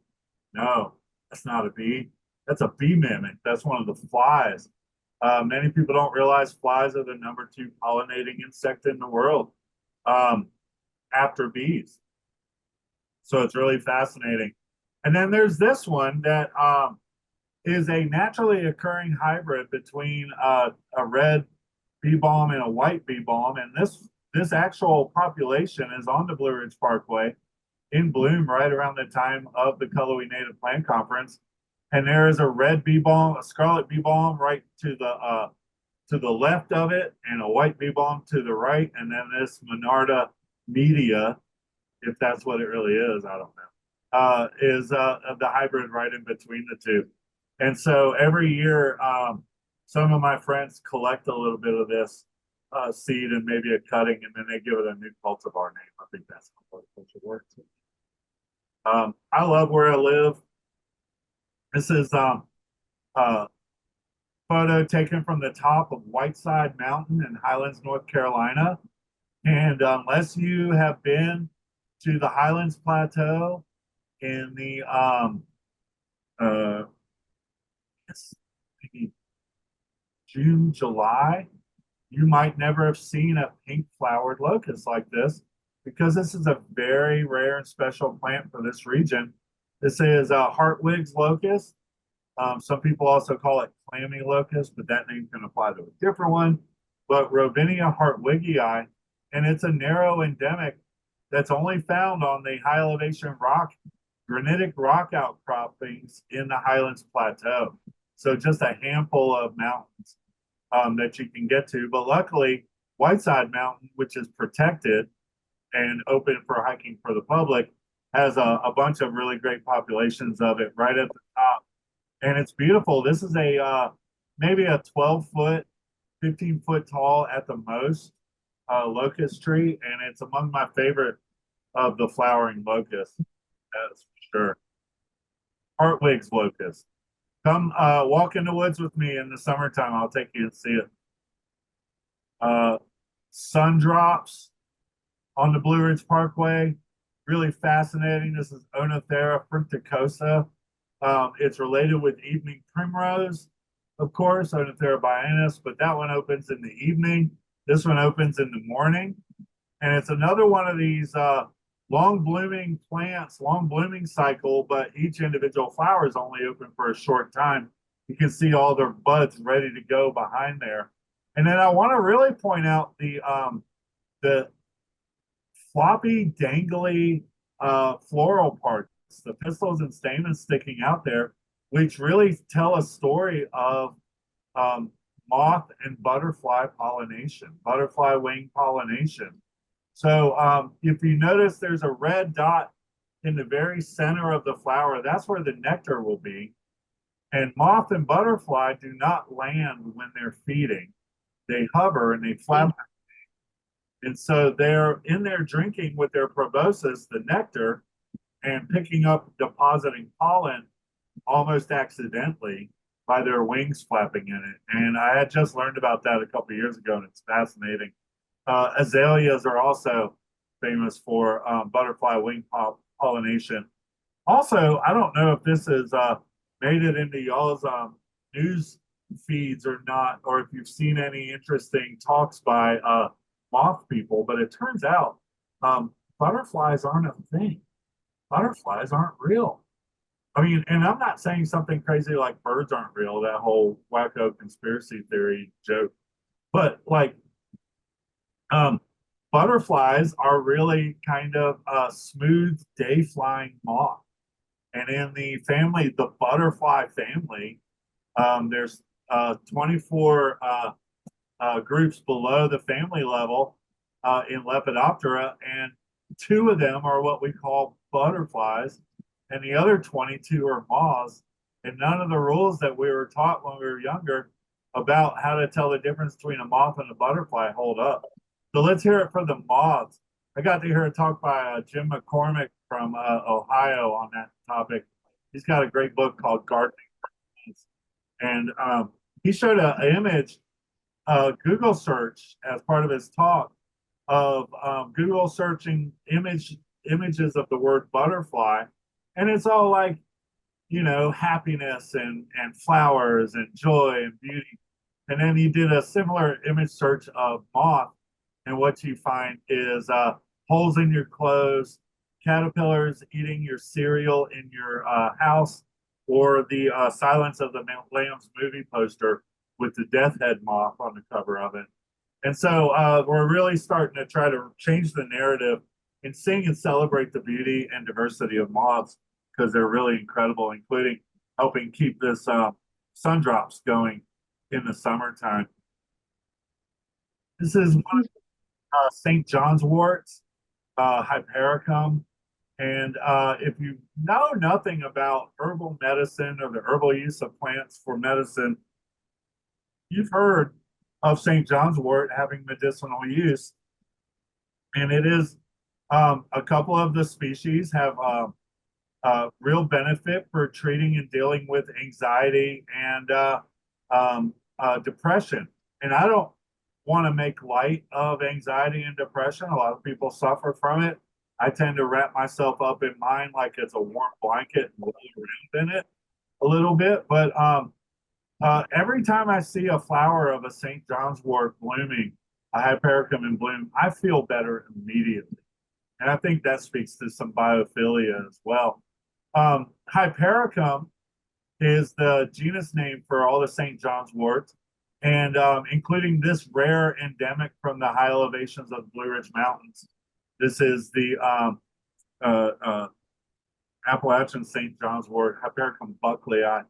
No, that's not a bee. That's a bee mimic. That's one of the flies. Many people don't realize flies are the #2 pollinating insect in the world after bees. So it's really fascinating. And then there's this one that is a naturally occurring hybrid between a red bee balm and a white bee balm. And this actual population is on the Blue Ridge Parkway in bloom right around the time of the Cullowhee Native Plant Conference. And there is a red bee balm, a scarlet bee balm right to the left of it, and a white bee balm to the right. And then this Monarda media, if that's what it really is, I don't know, is the hybrid right in between the two. And so every year, some of my friends collect a little bit of this seed and maybe a cutting, and then they give it a new cultivar name. I think that's how horticulture works. I love where I live. This is a photo taken from the top of Whiteside Mountain in Highlands, North Carolina. And unless you have been to the Highlands Plateau in the maybe June, July, you might never have seen a pink flowered locust like this, because this is a very rare and special plant for this region. This is a Hartwig's locust. Some people also call it clammy locust, but that name can apply to a different one. But Robinia hartwigii, and it's a narrow endemic that's only found on the high elevation granitic rock outcroppings in the Highlands Plateau. So just a handful of mountains that you can get to. But luckily, Whiteside Mountain, which is protected and open for hiking for the public, has a bunch of really great populations of it right at the top. And it's beautiful. This is a maybe a 12-foot, 15-foot tall at the most locust tree, and it's among my favorite of the flowering locusts. That's for sure. Hartwig's locust. Come walk in the woods with me in the summertime. I'll take you and see it. Sun drops on the Blue Ridge Parkway. Really fascinating. This is Oenothera fructicosa. It's related with evening primrose, of course, Oenothera biennis, but that one opens in the evening. This one opens in the morning. And it's another one of these long blooming plants, long blooming cycle, but each individual flower is only open for a short time. You can see all their buds ready to go behind there. And then I want to really point out the floppy, dangly floral parts, the pistils and stamens sticking out there, which really tell a story of moth and butterfly pollination, butterfly wing pollination. So if you notice, there's a red dot in the very center of the flower. That's where the nectar will be. And moth and butterfly do not land when they're feeding. They hover and they flap. And so they're in there drinking with their proboscis, the nectar, and picking up, depositing pollen almost accidentally by their wings flapping in it. And I had just learned about that a couple of years ago, and it's fascinating. Azaleas are also famous for butterfly wing pollination. Also, I don't know if this has made it into y'all's news feeds or not, or if you've seen any interesting talks by moth people, but it turns out butterflies aren't a thing. Butterflies aren't real. I mean, and I'm not saying something crazy like birds aren't real, that whole wacko conspiracy theory joke, but like butterflies are really kind of a smooth day flying moth. And in the family, the butterfly family, there's 24 groups below the family level in Lepidoptera, and 2 of them are what we call butterflies, and the other 22 are moths. And none of the rules that we were taught when we were younger about how to tell the difference between a moth and a butterfly hold up. So let's hear it for the moths. I got to hear a talk by Jim McCormick from Ohio on that topic. He's got a great book called Gardening. And he showed an image, Google search as part of his talk of Google searching images of the word butterfly. And it's all like, you know, happiness and flowers and joy and beauty. And then he did a similar image search of moth. And what you find is holes in your clothes, caterpillars eating your cereal in your house, or the Silence of the Lambs movie poster with the death head moth on the cover of it. And so we're really starting to try to change the narrative and sing and celebrate the beauty and diversity of moths, because they're really incredible, including helping keep this sun drops going in the summertime. This is one of St. John's worts, Hypericum. And if you know nothing about herbal medicine or the herbal use of plants for medicine, you've heard of St. John's wort having medicinal use. And it is, a couple of the species have real benefit for treating and dealing with anxiety and depression. And I don't want to make light of anxiety and depression. A lot of people suffer from it. I tend to wrap myself up in mine like it's a warm blanket and roll around in it a little bit. But every time I see a flower of a St. John's wort blooming, a Hypericum in bloom, I feel better immediately. And I think that speaks to some biophilia as well. Hypericum is the genus name for all the St. John's worts, and including this rare endemic from the high elevations of the Blue Ridge Mountains. This is the Appalachian St. John's wort, Hypericum bucklei.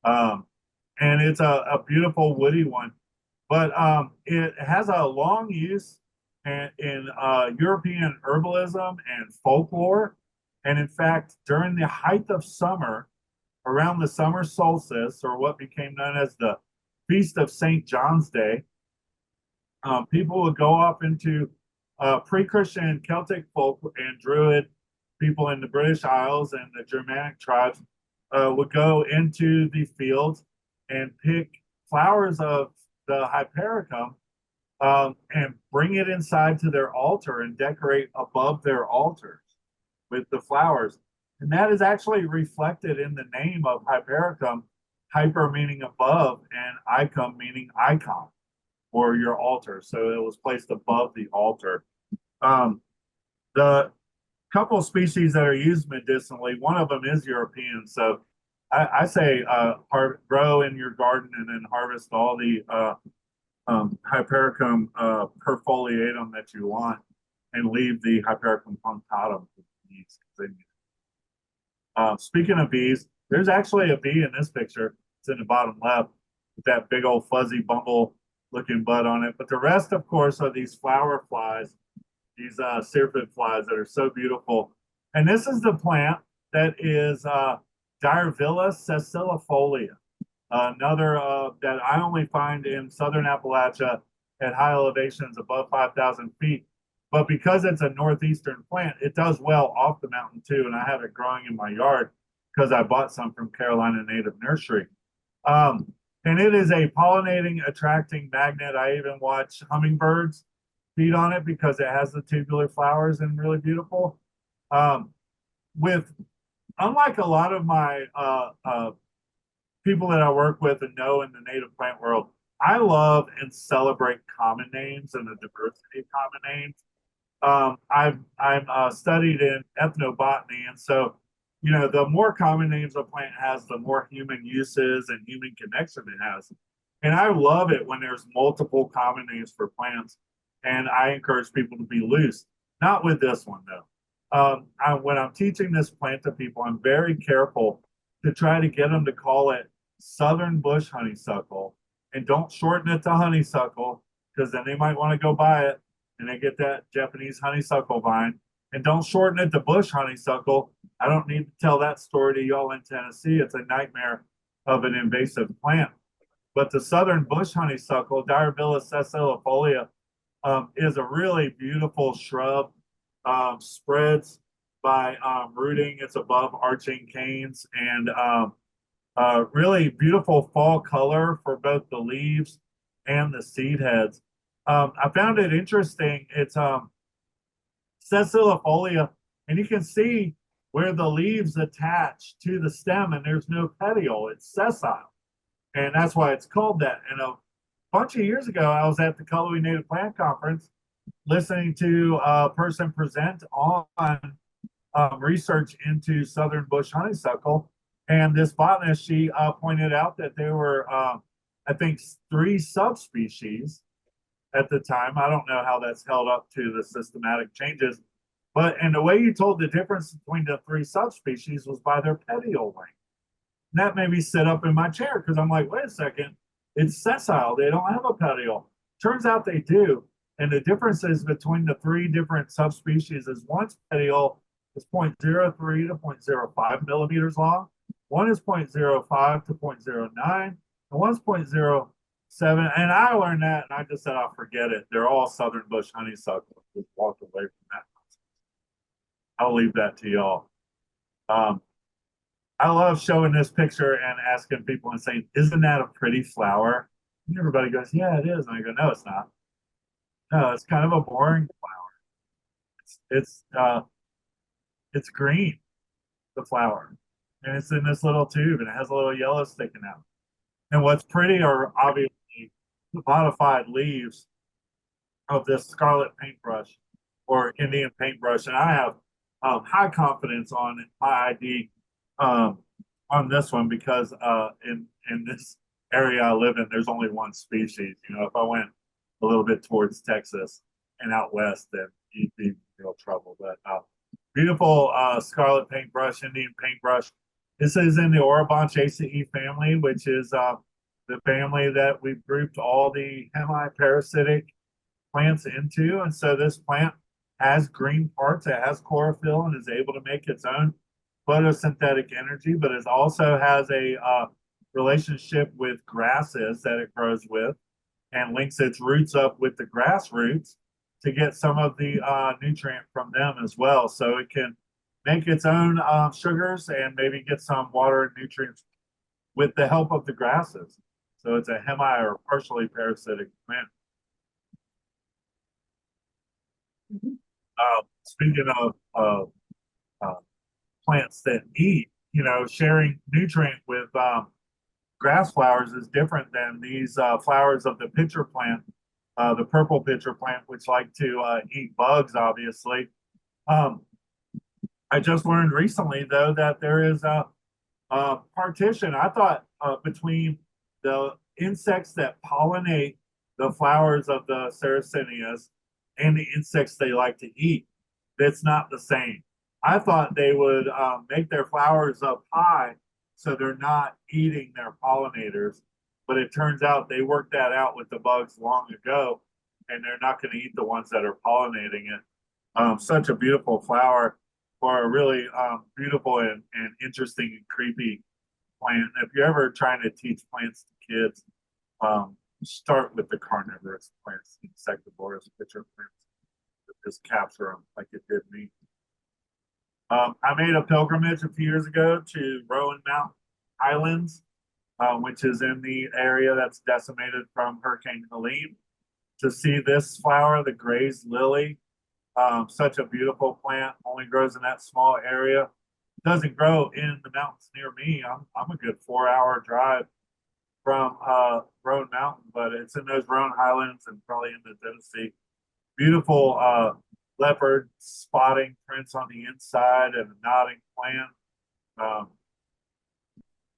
And it's a beautiful woody one, but it has a long use in European herbalism and folklore. And in fact, during the height of summer, around the summer solstice, or what became known as the Feast of St. John's Day, people would go off into pre-Christian Celtic folk and Druid people in the British Isles and the Germanic tribes would go into the fields and pick flowers of the Hypericum and bring it inside to their altar and decorate above their altars with the flowers. And that is actually reflected in the name of Hypericum, hyper meaning above and icum meaning icon, or your altar. So it was placed above the altar. The couple species that are used medicinally. One of them is European. So I say grow in your garden and then harvest all the Hypericum perfoliatum that you want, and leave the Hypericum punctatum for bees. Speaking of bees, there's actually a bee in this picture. It's in the bottom left with that big old fuzzy bumble looking bud on it. But the rest, of course, are these flower flies, these syrphid flies that are so beautiful. And this is the plant that is Direvilla sessilifolia, another that I only find in southern Appalachia at high elevations above 5,000 feet. But because it's a northeastern plant, it does well off the mountain too. And I have it growing in my yard because I bought some from Carolina Native Nursery. And it is a pollinating, attracting magnet. I even watch hummingbirds feed on it because it has the tubular flowers and really beautiful. Unlike a lot of my people that I work with and know in the native plant world, I love and celebrate common names and the diversity of common names. I'm studied in ethnobotany, and so the more common names a plant has, the more human uses and human connection it has. And I love it when there's multiple common names for plants, and I encourage people to be loose. Not with this one though. When I'm teaching this plant to people, I'm very careful to try to get them to call it southern bush honeysuckle, and don't shorten it to honeysuckle, because then they might want to go buy it and they get that Japanese honeysuckle vine. And don't shorten it to bush honeysuckle. I don't need to tell that story to y'all in Tennessee. It's a nightmare of an invasive plant. But the southern bush honeysuckle, Direvilla sessilifolia, is a really beautiful shrub. Spreads by rooting. It's above arching canes, and really beautiful fall color for both the leaves and the seed heads. I found it interesting. It's sessilifolia, and you can see where the leaves attach to the stem, and there's no petiole. It's sessile, and that's why it's called that. And a bunch of years ago, I was at the Cullowhee Native Plant Conference listening to a person present on research into southern bush honeysuckle. And this botanist, she pointed out that there were, I think, 3 subspecies at the time. I don't know how that's held up to the systematic changes. And the way you told the difference between the 3 subspecies was by their petiole length. And that made me sit up in my chair because I'm like, wait a second, it's sessile. They don't have a petiole. Turns out they do. And the differences between the 3 different subspecies is one's petiole is 0.03 to 0.05 millimeters long. One is 0.05 to 0.09, and one's 0.07. And I learned that, and I just said, I'll forget it. They're all southern bush honeysuckle. Just walked away from that. I'll leave that to y'all. I love showing this picture and asking people and saying, isn't that a pretty flower? And everybody goes, yeah, it is. And I go, no, it's not. No, it's kind of a boring flower. It's green, the flower, and it's in this little tube, and it has a little yellow sticking out. And what's pretty are obviously the modified leaves of this scarlet paintbrush or Indian paintbrush. And I have high confidence on my ID on this one because in this area I live in, there's only one species. If I went a little bit towards Texas and out west, then you'd be in real trouble. But beautiful scarlet paintbrush, Indian paintbrush. This is in the Orobonchaceae family, which is the family that we've grouped all the hemiparasitic plants into. And so this plant has green parts, it has chlorophyll, and is able to make its own photosynthetic energy, but it also has a relationship with grasses that it grows with, and links its roots up with the grass roots to get some of the nutrient from them as well. So it can make its own sugars and maybe get some water and nutrients with the help of the grasses. So it's a hemi or partially parasitic plant. Speaking of plants that eat, sharing nutrient with grass flowers is different than these flowers of the pitcher plant, the purple pitcher plant, which like to eat bugs, obviously. I just learned recently, though, that there is a partition, I thought, between the insects that pollinate the flowers of the Sarracenias and the insects they like to eat. That's not the same. I thought they would make their flowers up high so they're not eating their pollinators, but it turns out they worked that out with the bugs long ago, and they're not going to eat the ones that are pollinating it. Such a beautiful flower for a really beautiful and interesting and creepy plant. If you're ever trying to teach plants to kids, start with the carnivorous plants, insectivorous pitcher plants. Just capture them like it did me. I made a pilgrimage a few years ago to Rowan Mountain Highlands, which is in the area that's decimated from Hurricane Helene, to see this flower, the Gray's lily. Such a beautiful plant, only grows in that small area. Doesn't grow in the mountains near me. I'm a good 4-hour drive from Rowan Mountain, but it's in those Rowan Highlands and probably in the Tennessee. Beautiful leopard spotting prints on the inside and a nodding plant.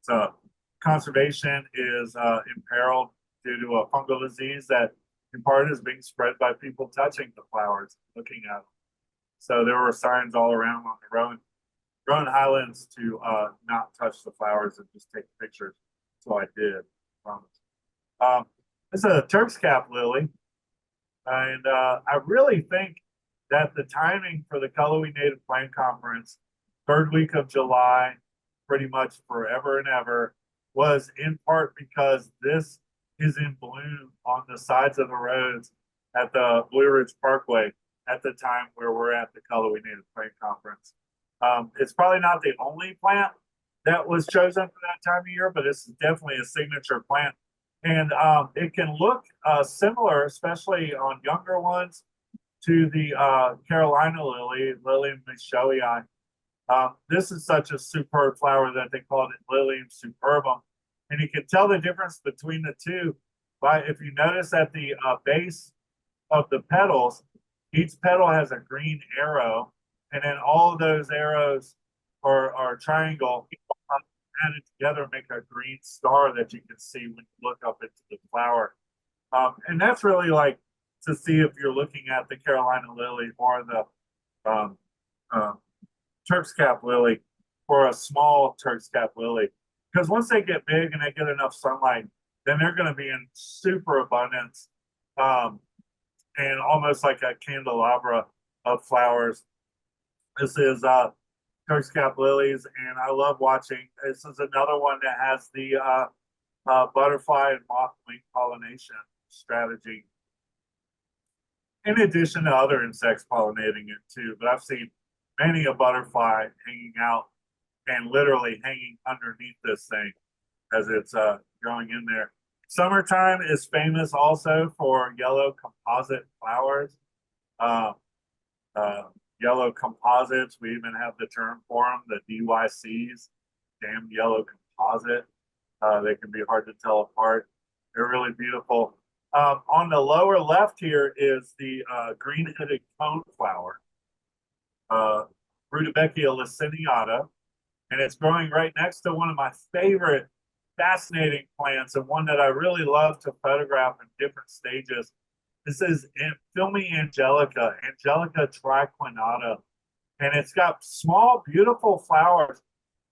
So conservation is imperiled due to a fungal disease that in part is being spread by people touching the flowers, looking at them. So there were signs all around on the Rowan Highlands to not touch the flowers and just take pictures. So I did, I promise. It's a Turk's cap lily. And I really think that the timing for the Cullowhee Native Plant Conference, third week of July, pretty much forever and ever, was in part because this is in bloom on the sides of the roads at the Blue Ridge Parkway at the time where we're at the Cullowhee Native Plant Conference. It's probably not the only plant that was chosen for that time of year, but it's definitely a signature plant. And it can look similar, especially on younger ones, to the Carolina lily, Lilium michellii. This is such a superb flower that they called it Lilium superbum. And you can tell the difference between the two by, if you notice at the base of the petals, each petal has a green arrow, and then all of those arrows are triangle added together make a green star that you can see when you look up into the flower. And that's really like to see if you're looking at the Carolina lily or the Turk's cap lily or a small Turk's cap lily. Because once they get big and they get enough sunlight, then they're going to be in super abundance and almost like a candelabra of flowers. This is Turk's cap lilies, and I love watching. This is another one that has the butterfly and moth wing pollination strategy, in addition to other insects pollinating it too. But I've seen many a butterfly hanging out and literally hanging underneath this thing as it's going in there. Summertime is famous also for yellow composite flowers. Yellow composites, we even have the term for them, the DYCs, damn yellow composite. They can be hard to tell apart. They're really beautiful. On the lower left here is the green-headed coneflower, Rudbeckia laciniata, and it's growing right next to one of my favorite fascinating plants and one that I really love to photograph in different stages. This is Filmy Angelica, Angelica triquinata, and it's got small, beautiful flowers,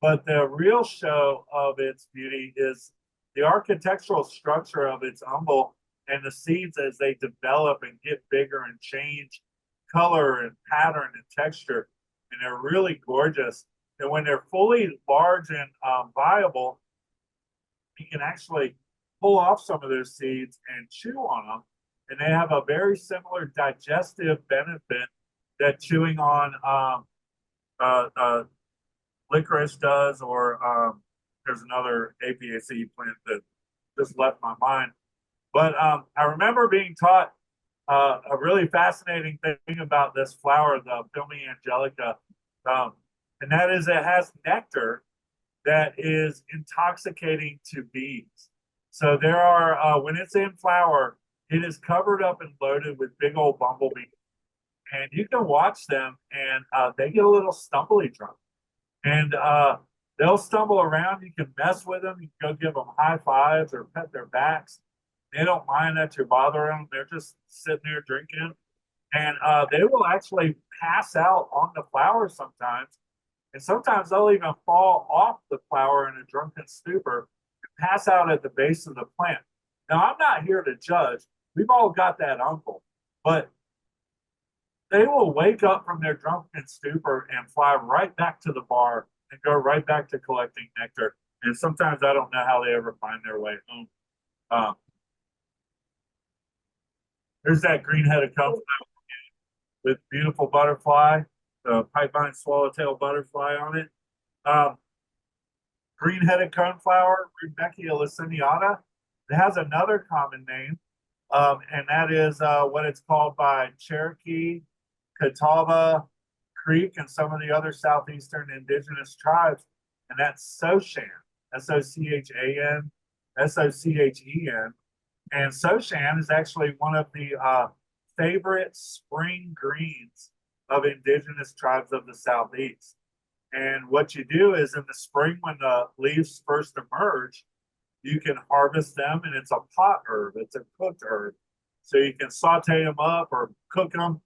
but the real show of its beauty is the architectural structure of its umbel and the seeds as they develop and get bigger and change color and pattern and texture, and they're really gorgeous. And when they're fully large and viable, you can actually pull off some of those seeds and chew on them. And they have a very similar digestive benefit that chewing on licorice does, or there's another Apiaceae plant that just left my mind. But I remember being taught a really fascinating thing about this flower, the Filmy Angelica, and that is it has nectar that is intoxicating to bees. So there are, when it's in flower, it is covered up and loaded with big old bumblebees. and you can watch them, and they get a little stumbly drunk, and they'll stumble around. You can mess with them. You can go give them high fives or pet their backs. They don't mind that you're bothering them. They're just sitting there drinking, and they will actually pass out on the flowers sometimes, and sometimes they'll even fall off the flower in a drunken stupor and pass out at the base of the plant. Now, I'm not here to judge. We've all got that uncle, but they will wake up from their drunken stupor and fly right back to the bar and go right back to collecting nectar. And sometimes I don't know how they ever find their way home. There's that green-headed coneflower with beautiful butterfly, the pipevine swallowtail butterfly on it. Green-headed coneflower, Rudbeckia laciniata. It has another common name, and that is what it's called by Cherokee, Catawba, Creek, and some of the other southeastern indigenous tribes, and that's Sochan, S-O-C-H-A-N, S-O-C-H-E-N. And Sochan is actually one of the favorite spring greens of indigenous tribes of the southeast. And what you do is in the spring, when the leaves first emerge, you can harvest them, and it's a pot herb. It's a cooked herb. So you can saute them up or cook them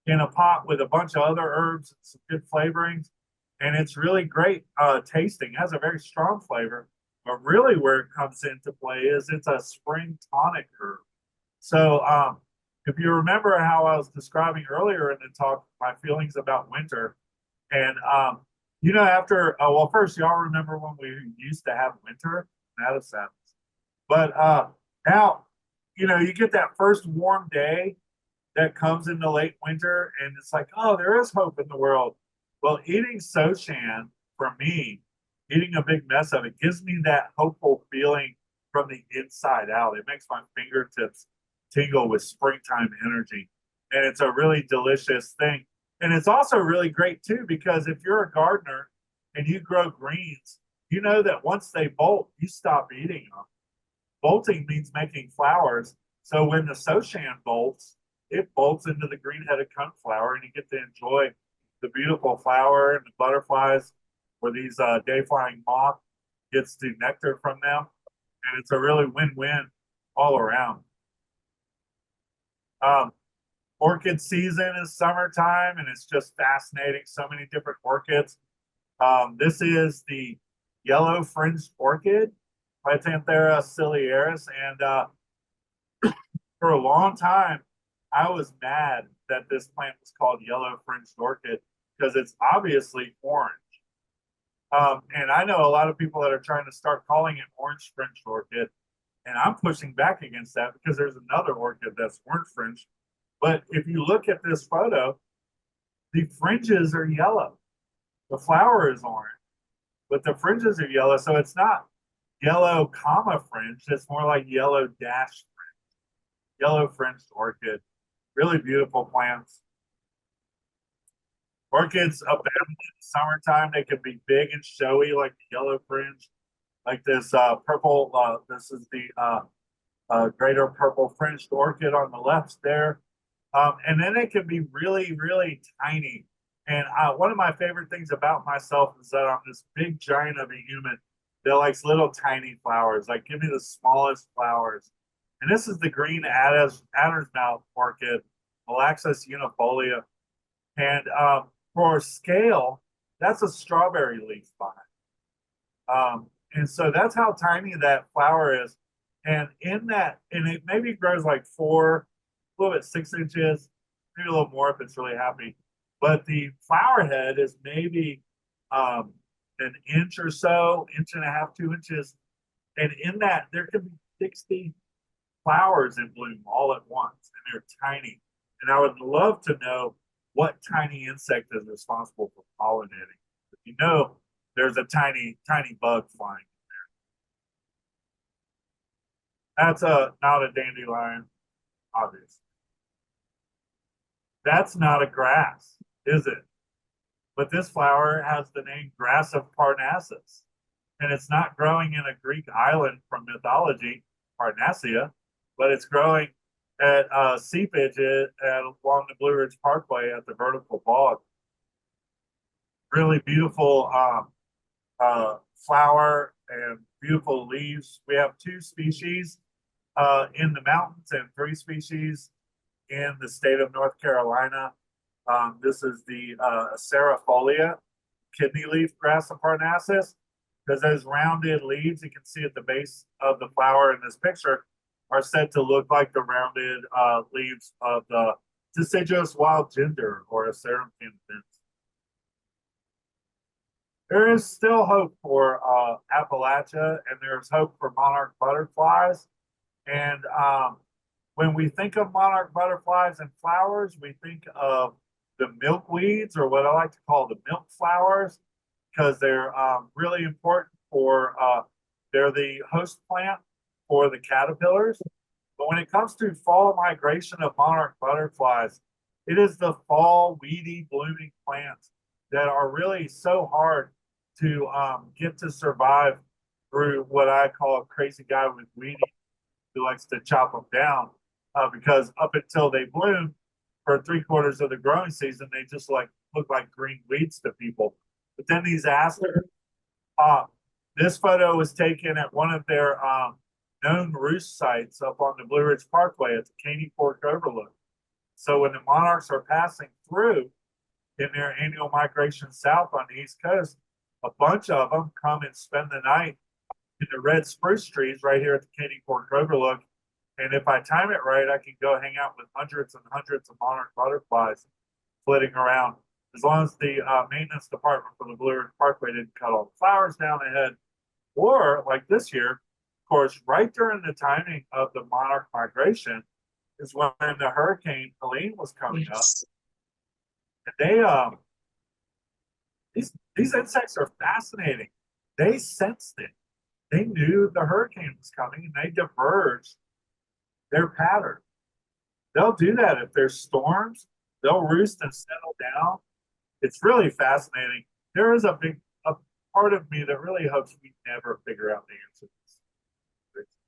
in a pot with a bunch of other herbs and some good flavorings. And it's really great tasting. It has a very strong flavor. But really where it comes into play is it's a spring tonic herb. So if you remember how I was describing earlier in the talk, my feelings about winter, and after, well, first, y'all remember when we used to have winter? That is sadness. But now, you get that first warm day that comes in the late winter, and it's like, oh, there is hope in the world. Well, eating Sochan, for me, eating a big mess of it, gives me that hopeful feeling from the inside out. It makes my fingertips tingle with springtime energy. And it's a really delicious thing. And it's also really great, too, because if you're a gardener and you grow greens, you know that once they bolt, you stop eating them. Bolting means making flowers. So when the Sochan bolts, it bolts into the green-headed coneflower, and you get to enjoy the beautiful flower and the butterflies, where these day-flying moth gets to nectar from them. And it's a really win-win all around. Orchid season is summertime, and it's just fascinating. So many different orchids. This is the yellow fringed orchid, Phytanthera ciliaris, and for a long time, I was mad that this plant was called yellow fringed orchid because it's obviously orange. And I know a lot of people that are trying to start calling it orange fringed orchid, and I'm pushing back against that because there's another orchid that's orange fringed. But if you look at this photo, the fringes are yellow. The flower is orange, but the fringes are yellow. So it's not yellow comma fringed. It's more like yellow dash fringed. Yellow fringed orchid. Really beautiful plants. Orchids abound in the summertime. They can be big and showy like the yellow fringe. Like this purple, this is the greater purple fringed orchid on the left there. And then it can be really, really tiny. And one of my favorite things about myself is that I'm this big giant of a human that likes little tiny flowers. Like, give me the smallest flowers. And this is the green adder's mouth orchid, Malaxis unifolia. And for scale, that's a strawberry leaf vine. And so that's how tiny that flower is. And in that, and it maybe grows like 4, a little bit 6 inches, maybe a little more if it's really happy. But the flower head is maybe an inch or so, inch and a half, 2 inches. And in that, there could be 60 flowers in bloom all at once, and they're tiny. And I would love to know what tiny insect is responsible for pollinating. If you know, there's a tiny, tiny bug flying in there. That's not a dandelion, obviously. That's not a grass, is it? But this flower has the name grass of Parnassus. And it's not growing in a Greek island from mythology, Parnassia, but it's growing at seepage along the Blue Ridge Parkway at the vertical bog. Really beautiful flower and beautiful leaves. We have 2 species in the mountains and 3 species in the state of North Carolina. This is the Acerifolia, kidney leaf grass of Parnassus, because those rounded leaves you can see at the base of the flower in this picture are said to look like the rounded leaves of the deciduous wild ginger or Acerum canadensis. There is still hope for Appalachia, and there's hope for monarch butterflies. And when we think of monarch butterflies and flowers, we think of the milkweeds, or what I like to call the milk flowers, because they're really important for, they're the host plant for the caterpillars. But when it comes to fall migration of monarch butterflies, it is the fall weedy blooming plants that are really so hard to get to survive through what I call a crazy guy with weed who likes to chop them down, because up until they bloom for 3/4 of the growing season, they just look like green weeds to people. But then these asters pop. This photo was taken at one of their known roost sites up on the Blue Ridge Parkway at the Caney Fork Overlook. So when the monarchs are passing through in their annual migration south on the East Coast, a bunch of them come and spend the night in the red spruce trees right here at the Caney Fork Overlook. And if I time it right, I can go hang out with hundreds and hundreds of monarch butterflies flitting around. As long as the maintenance department for the Blue Ridge Parkway didn't cut all the flowers down ahead. Or like this year, of course, right during the timing of the monarch migration is when the Hurricane Helene was coming up. And they these insects are fascinating. They sensed it. They knew the hurricane was coming and they diverged their pattern. They'll do that if there's storms. They'll roost and settle down. It's really fascinating. There is a part of me that really hopes we never figure out the answer to this.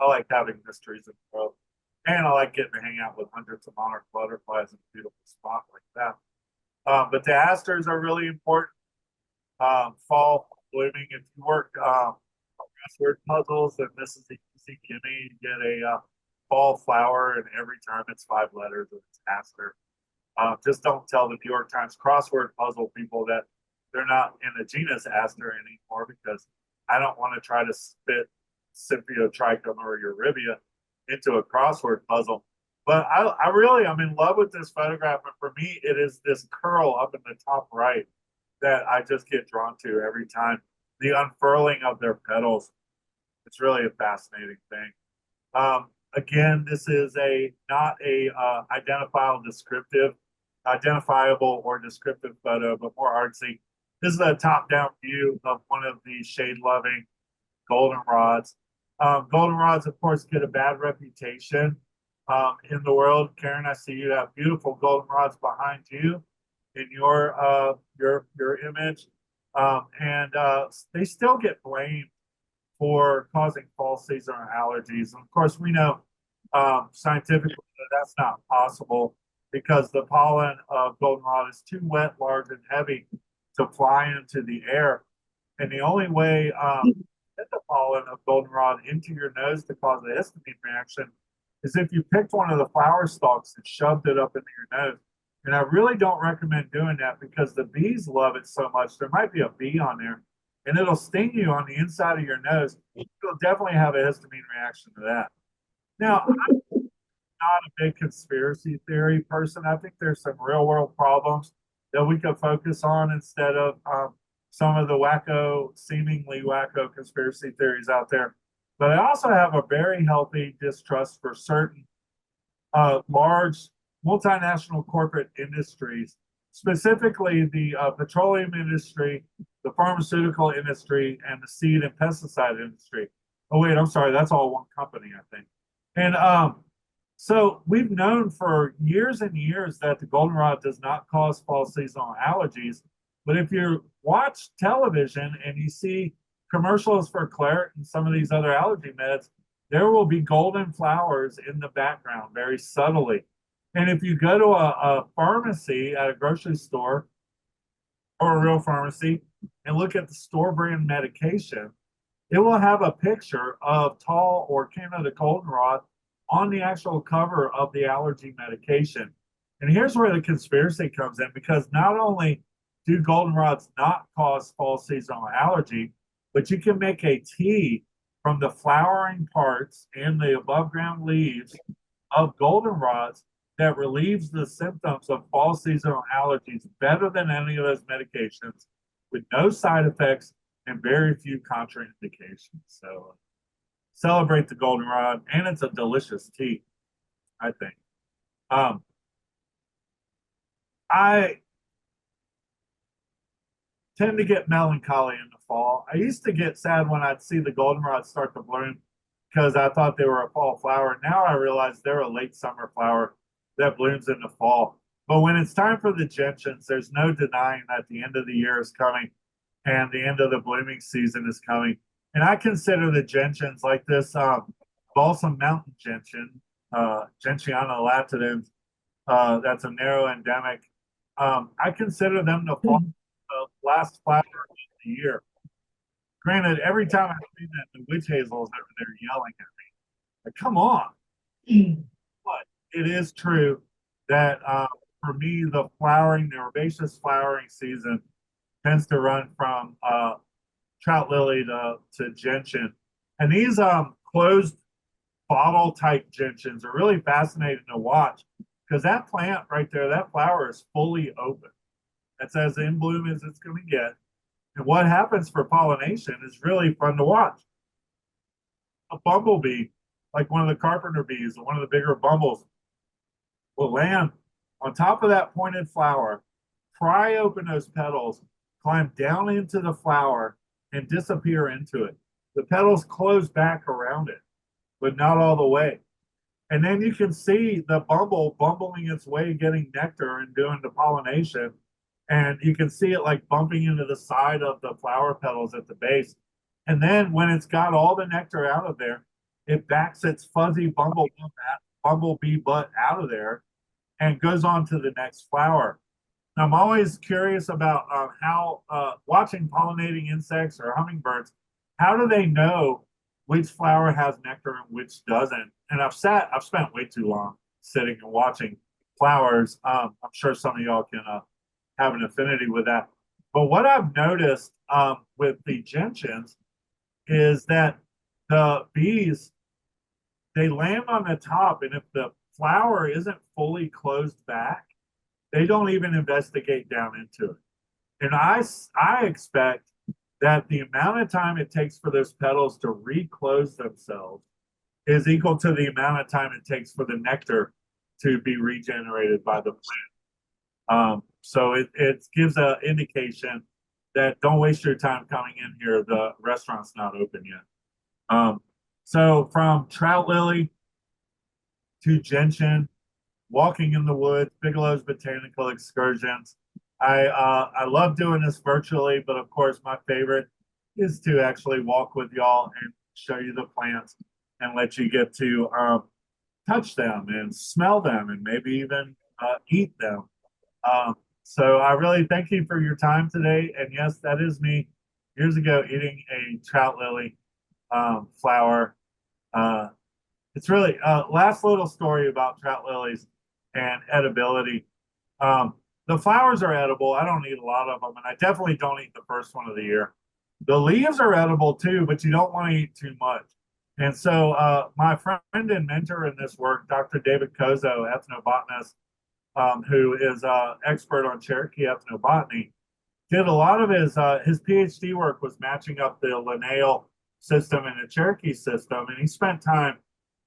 I like having mysteries in the world. And I like getting to hang out with hundreds of monarch butterflies in a beautiful spot like that. But the asters are really important. Fall blooming. If you work crossword puzzles, then this is the easy gimme. You get a fall flower, and every time it's 5 letters and it's aster. Just don't tell the New York Times crossword puzzle people that they're not in the genus aster anymore, because I don't want to try to spit Symphyiotrichum or Eurybia into a crossword puzzle. But I'm in love with this photograph, and for me, it is this curl up in the top right that I just get drawn to every time. The unfurling of their petals. It's really a fascinating thing. Again, this is not a identifiable or descriptive photo, but more artsy. This is a top-down view of one of the shade-loving goldenrods. Goldenrods, of course, get a bad reputation in the world. Karen, I see you have beautiful goldenrods behind you in your image, and they still get blamed for causing fall seasonal allergies. And of course, we know scientifically that that's not possible, because the pollen of goldenrod is too wet, large, and heavy to fly into the air. And the only way to get the pollen of goldenrod into your nose to cause a histamine reaction is if you picked one of the flower stalks and shoved it up into your nose. And I really don't recommend doing that, because the bees love it so much. There might be a bee on there, and it'll sting you on the inside of your nose. You'll definitely have a histamine reaction to that. Now, I'm not a big conspiracy theory person. I think there's some real world problems that we could focus on instead of some of the seemingly wacko conspiracy theories out there. But I also have a very healthy distrust for certain large multinational corporate industries, specifically the petroleum industry, the pharmaceutical industry, and the seed and pesticide industry. Oh, wait, I'm sorry. That's all one company, I think. And so we've known for years and years that the goldenrod does not cause fall seasonal allergies. But if you watch television and you see commercials for Claret and some of these other allergy meds, there will be golden flowers in the background very subtly. And if you go to a pharmacy at a grocery store or a real pharmacy and look at the store brand medication, it will have a picture of tall or Canada goldenrod on the actual cover of the allergy medication. And here's where the conspiracy comes in, because not only do goldenrods not cause fall seasonal allergy, but you can make a tea from the flowering parts and the above ground leaves of goldenrods that relieves the symptoms of fall seasonal allergies better than any of those medications, with no side effects and very few contraindications. So celebrate the goldenrod, and it's a delicious tea, I think. I tend to get melancholy in the fall. I used to get sad when I'd see the goldenrod start to bloom because I thought they were a fall flower. Now I realize they're a late summer flower that blooms in the fall. But when it's time for the gentians, there's no denying that the end of the year is coming and the end of the blooming season is coming. And I consider the gentians like this balsam mountain gentian, Gentiana latidens, that's a narrow endemic. I consider them the last flower of the year. Granted, every time I see that, the witch hazels over there yelling at me. Like, come on. But it is true that for me, the herbaceous flowering season tends to run from trout lily to gentian. And these closed bottle type gentians are really fascinating to watch, because that plant right there, that flower is fully open. That's as in bloom as it's going to get. And what happens for pollination is really fun to watch. A bumblebee, like one of the carpenter bees or one of the bigger bumbles, will land on top of that pointed flower, pry open those petals, climb down into the flower, and disappear into it. The petals close back around it, but not all the way. And then you can see the bumble bumbling its way, getting nectar and doing the pollination. And you can see it like bumping into the side of the flower petals at the base. And then when it's got all the nectar out of there, it backs its fuzzy bumblebee butt out of there and goes on to the next flower. Now, I'm always curious about how watching pollinating insects or hummingbirds, how do they know which flower has nectar and which doesn't? And I've spent way too long sitting and watching flowers. I'm sure some of y'all can have an affinity with that. But what I've noticed with the gentians is that the bees, they land on the top, and if the flower isn't fully closed back, they don't even investigate down into it. And I expect that the amount of time it takes for those petals to reclose themselves is equal to the amount of time it takes for the nectar to be regenerated by the plant. So it gives an indication that don't waste your time coming in here. The restaurant's not open yet. So from trout lily to gentian, walking in the woods, Bigelow's botanical excursions. I love doing this virtually, but of course my favorite is to actually walk with y'all and show you the plants and let you get to touch them and smell them and maybe even eat them. So I really thank you for your time today. And yes, that is me years ago eating a trout lily flower. It's really last little story about trout lilies and edibility. The flowers are edible. I don't eat a lot of them, and I definitely don't eat the first one of the year. The leaves are edible too, but you don't want to eat too much. And so my friend and mentor in this work, Dr. David Kozo, ethnobotanist, who is an expert on Cherokee ethnobotany, did a lot of his PhD work was matching up the lineal system and the Cherokee system, and he spent time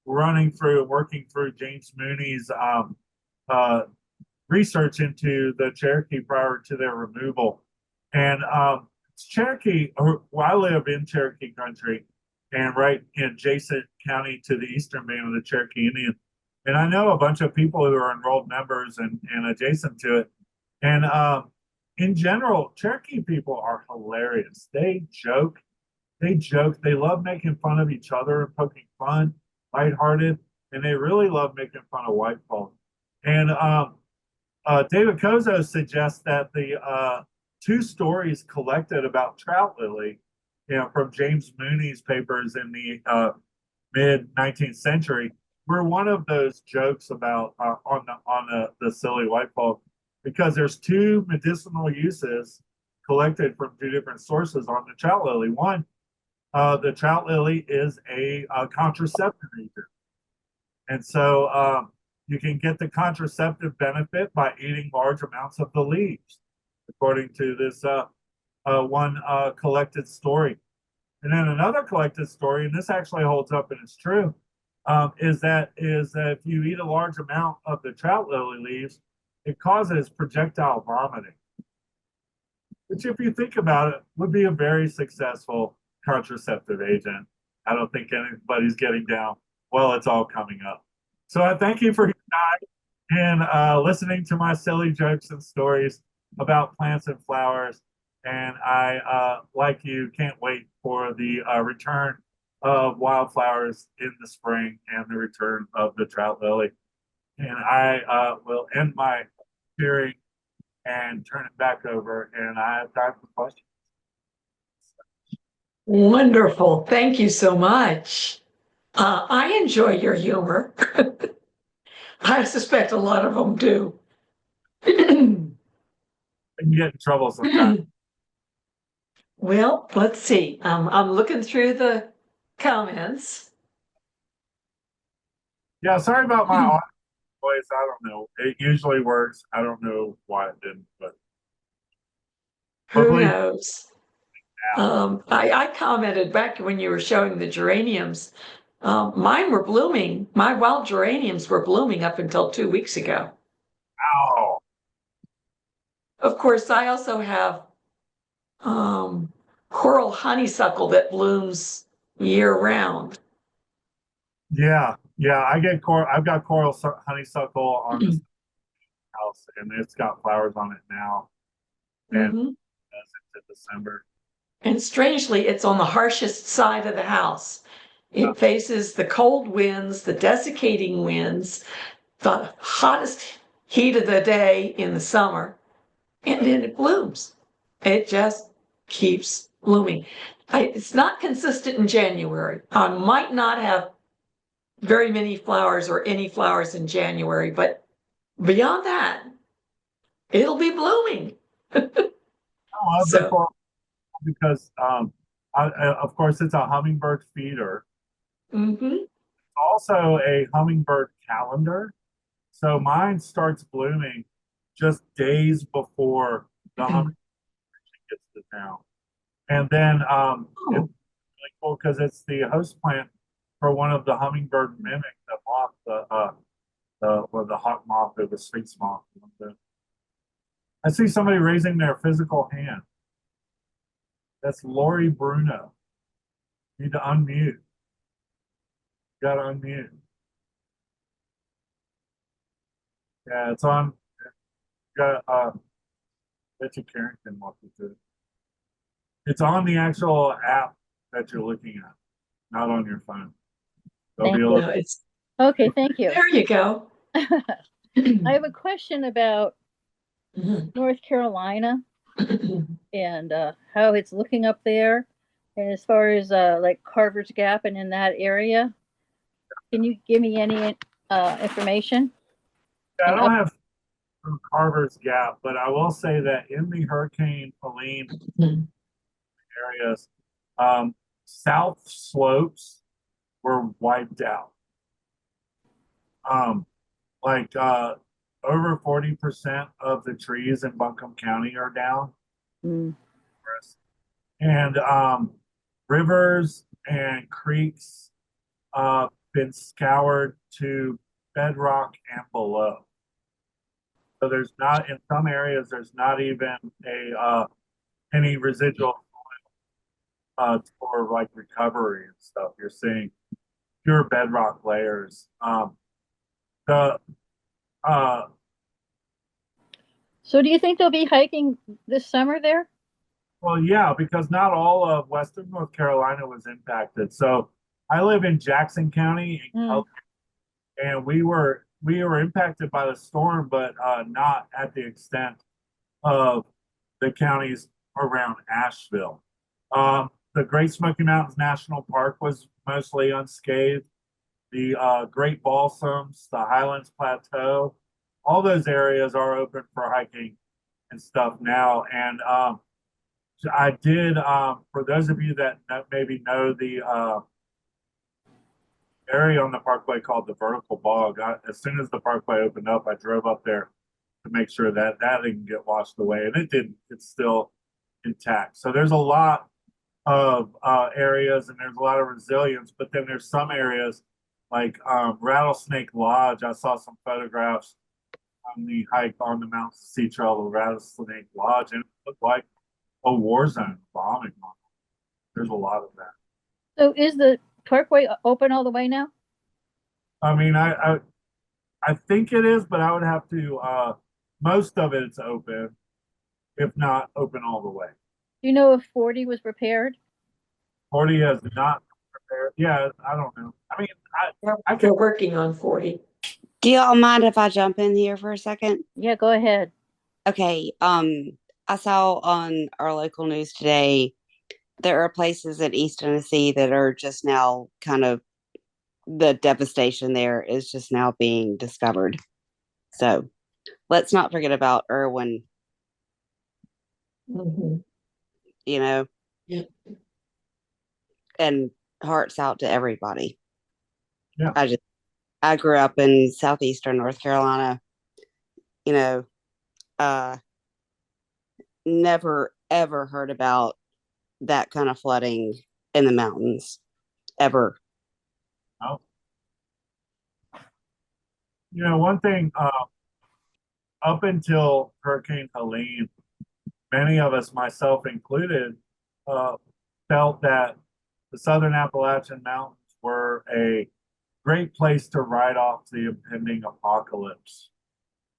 working through James Mooney's research into the Cherokee prior to their removal. And Cherokee, I live in Cherokee country and right in adjacent county to the eastern band of the Cherokee Indian. And I know a bunch of people who are enrolled members and adjacent to it. And in general, Cherokee people are hilarious. They joke they joke, they love making fun of each other and poking fun, lighthearted, and they really love making fun of white folk. And David Kozo suggests that the two stories collected about trout lily, from James Mooney's papers in the mid 19th century, were one of those jokes about the silly white folk, because there's two medicinal uses collected from two different sources on the trout lily. One, the trout lily is a contraceptive agent, and so you can get the contraceptive benefit by eating large amounts of the leaves, according to this one collected story. And then another collected story, and this actually holds up and it's true, is that if you eat a large amount of the trout lily leaves, it causes projectile vomiting, which, if you think about it, would be a very successful contraceptive agent. I don't think anybody's getting down. Well, it's all coming up. So I thank you for your time and listening to my silly jokes and stories about plants and flowers. And I, like you, can't wait for the return of wildflowers in the spring and the return of the trout lily. And I will end my hearing and turn it back over, and I have time for questions. Wonderful. Thank you so much. I enjoy your humor. I suspect a lot of them do. I can get in trouble sometimes. Well, let's see. I'm looking through the comments. Yeah, sorry about my voice. I don't know. It usually works. I don't know why it didn't, but Who hopefully. knows? I commented back when you were showing the geraniums. Mine were blooming. My wild geraniums were blooming up until 2 weeks ago. Ow. Of course, I also have coral honeysuckle that blooms year round. Yeah, I get coral. I've got coral honeysuckle on this house, and it's got flowers on it now, and it's into December. And strangely, it's on the harshest side of the house. It faces the cold winds, the desiccating winds, the hottest heat of the day in the summer, and then it blooms. It just keeps blooming. It's not consistent in January. I might not have very many flowers or any flowers in January, but beyond that, it'll be blooming. I love the coral because, of course, it's a hummingbird feeder. It's also a hummingbird calendar. So mine starts blooming just days before the hummingbird gets to town. And then it's really cool because it's the host plant for one of the hummingbird mimic, the moth, the hawk moth or the sphinx moth. I see somebody raising their physical hand. That's Lori Bruno. You need to unmute. You gotta unmute. Yeah, it's on. You gotta bet you Karen can walk you through it. It's on the actual app that you're looking at, not on your phone. Okay, thank you. There you go. I have a question about North Carolina and how it's looking up there, and as far as like Carver's Gap and in that area. Can you give me any information? Yeah, I don't have from Carver's Gap, but I will say that in the Hurricane Helene areas, south slopes were wiped out. Like over 40% of the trees in Buncombe County are down. And rivers and creeks been scoured to bedrock and below. So there's not, in some areas, there's not even any residual for like recovery and stuff. You're seeing pure bedrock layers. So do you think they'll be hiking this summer there? Well, yeah, because not all of Western North Carolina was impacted. So I live in Jackson County, and we were impacted by the storm, but not at the extent of the counties around Asheville. The Great Smoky Mountains National Park was mostly unscathed. The Great Balsams, the Highlands Plateau, all those areas are open for hiking and stuff now. And I did, for those of you that maybe know the area on the parkway called the Vertical Bog, as soon as the parkway opened up, I drove up there to make sure that that didn't get washed away, and it didn't. It's still intact. So there's a lot of areas, and there's a lot of resilience. But then there's some areas like Rattlesnake Lodge. I saw some photographs on the hike on the Mount Sea Trail to Rattlesnake Lodge, and it looked like a war zone bombing. There's a lot of that. So is the parkway open all the way now? I mean, I think it is, but I would have to. Most of it's open, if not open all the way. Do you know if 40 was repaired? 40 has not prepared. Yeah, I don't know. I mean, They're working on 40. Do y'all mind if I jump in here for a second? Yeah, go ahead. Okay. I saw on our local news today there are places in East Tennessee that are just now kind of, the devastation there is just now being discovered. So let's not forget about Irwin, Mhm. you know, Yeah. and hearts out to everybody. Yeah. I grew up in southeastern North Carolina, you know, never ever heard about that kind of flooding in the mountains ever. no. You know, one thing, up until Hurricane Helene, many of us, myself included, felt that the Southern Appalachian Mountains were a great place to write off the impending apocalypse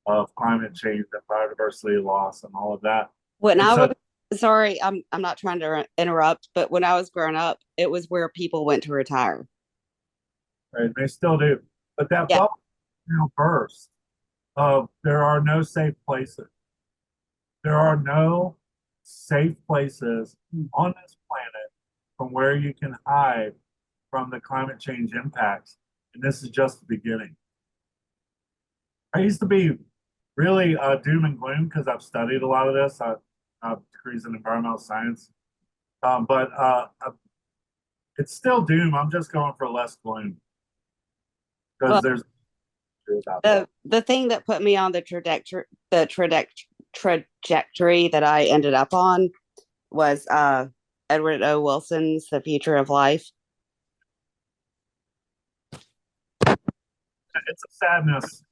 of climate change and biodiversity loss and all of that. When And I so- was, sorry, I'm not trying to interrupt, but when I was growing up, it was where people went to retire. Right, they still do. But that Yeah. bubble now burst. There are no safe places. There are no safe places on this planet from where you can hide from the climate change impacts. And this is just the beginning. I used to be really doom and gloom because I've studied a lot of this. I have degrees in environmental science. But it's still doom. I'm just going for less gloom. Because Well, there's about that. the thing that put me on the trajectory that I ended up on was Edward O. Wilson's The Future of Life. It's a sadness.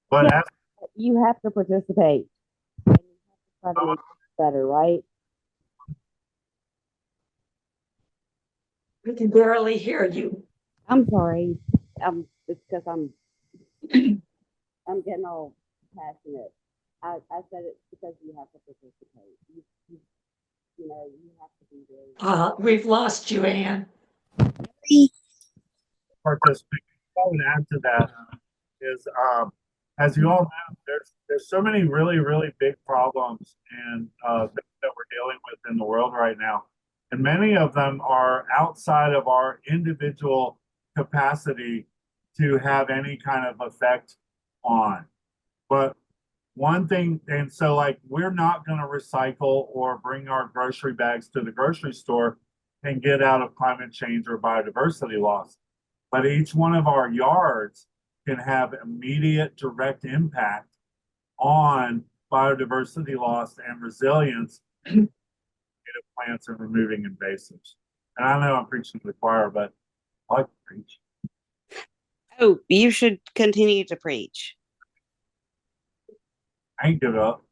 But Yeah. You have to participate. And you have to try to make it better, right? We can barely hear you. I'm sorry. It's because I'm getting all passionate. I said it because you have to participate. You know, you have to be there. We've lost you, Anne. participate. What I would add to that is, as you all know, there's so many really big problems and things that we're dealing with in the world right now, and many of them are outside of our individual capacity to have any kind of effect on. But one thing, and so like we're not going to recycle or bring our grocery bags to the grocery store and get out of climate change or biodiversity loss. But each one of our yards can have immediate direct impact on biodiversity loss and resilience native plants and removing invasives. And I know I'm preaching to the choir, but I like to preach. Oh, you should continue to preach. I ain't give up.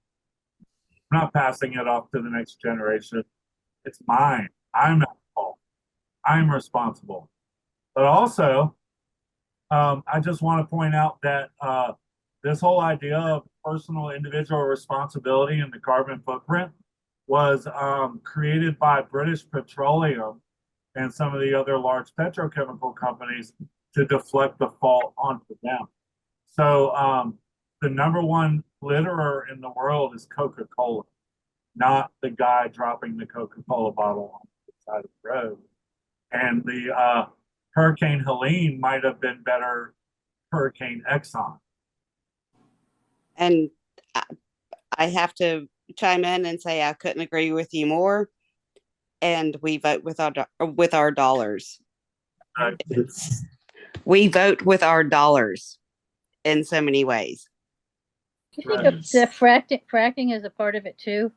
I'm not passing it off to the next generation. It's mine. I'm at fault. I'm responsible. But also, I just want to point out that this whole idea of personal individual responsibility and the carbon footprint was created by British Petroleum and some of the other large petrochemical companies to deflect the fault onto them. So the number one litterer in the world is Coca-Cola, not the guy dropping the Coca-Cola bottle on the side of the road. And the Hurricane Helene might have been better Hurricane Exxon. And I have to chime in and say I couldn't agree with you more. And we vote with our dollars. We vote with our dollars in so many ways. Do you think the fracking is a part of it too?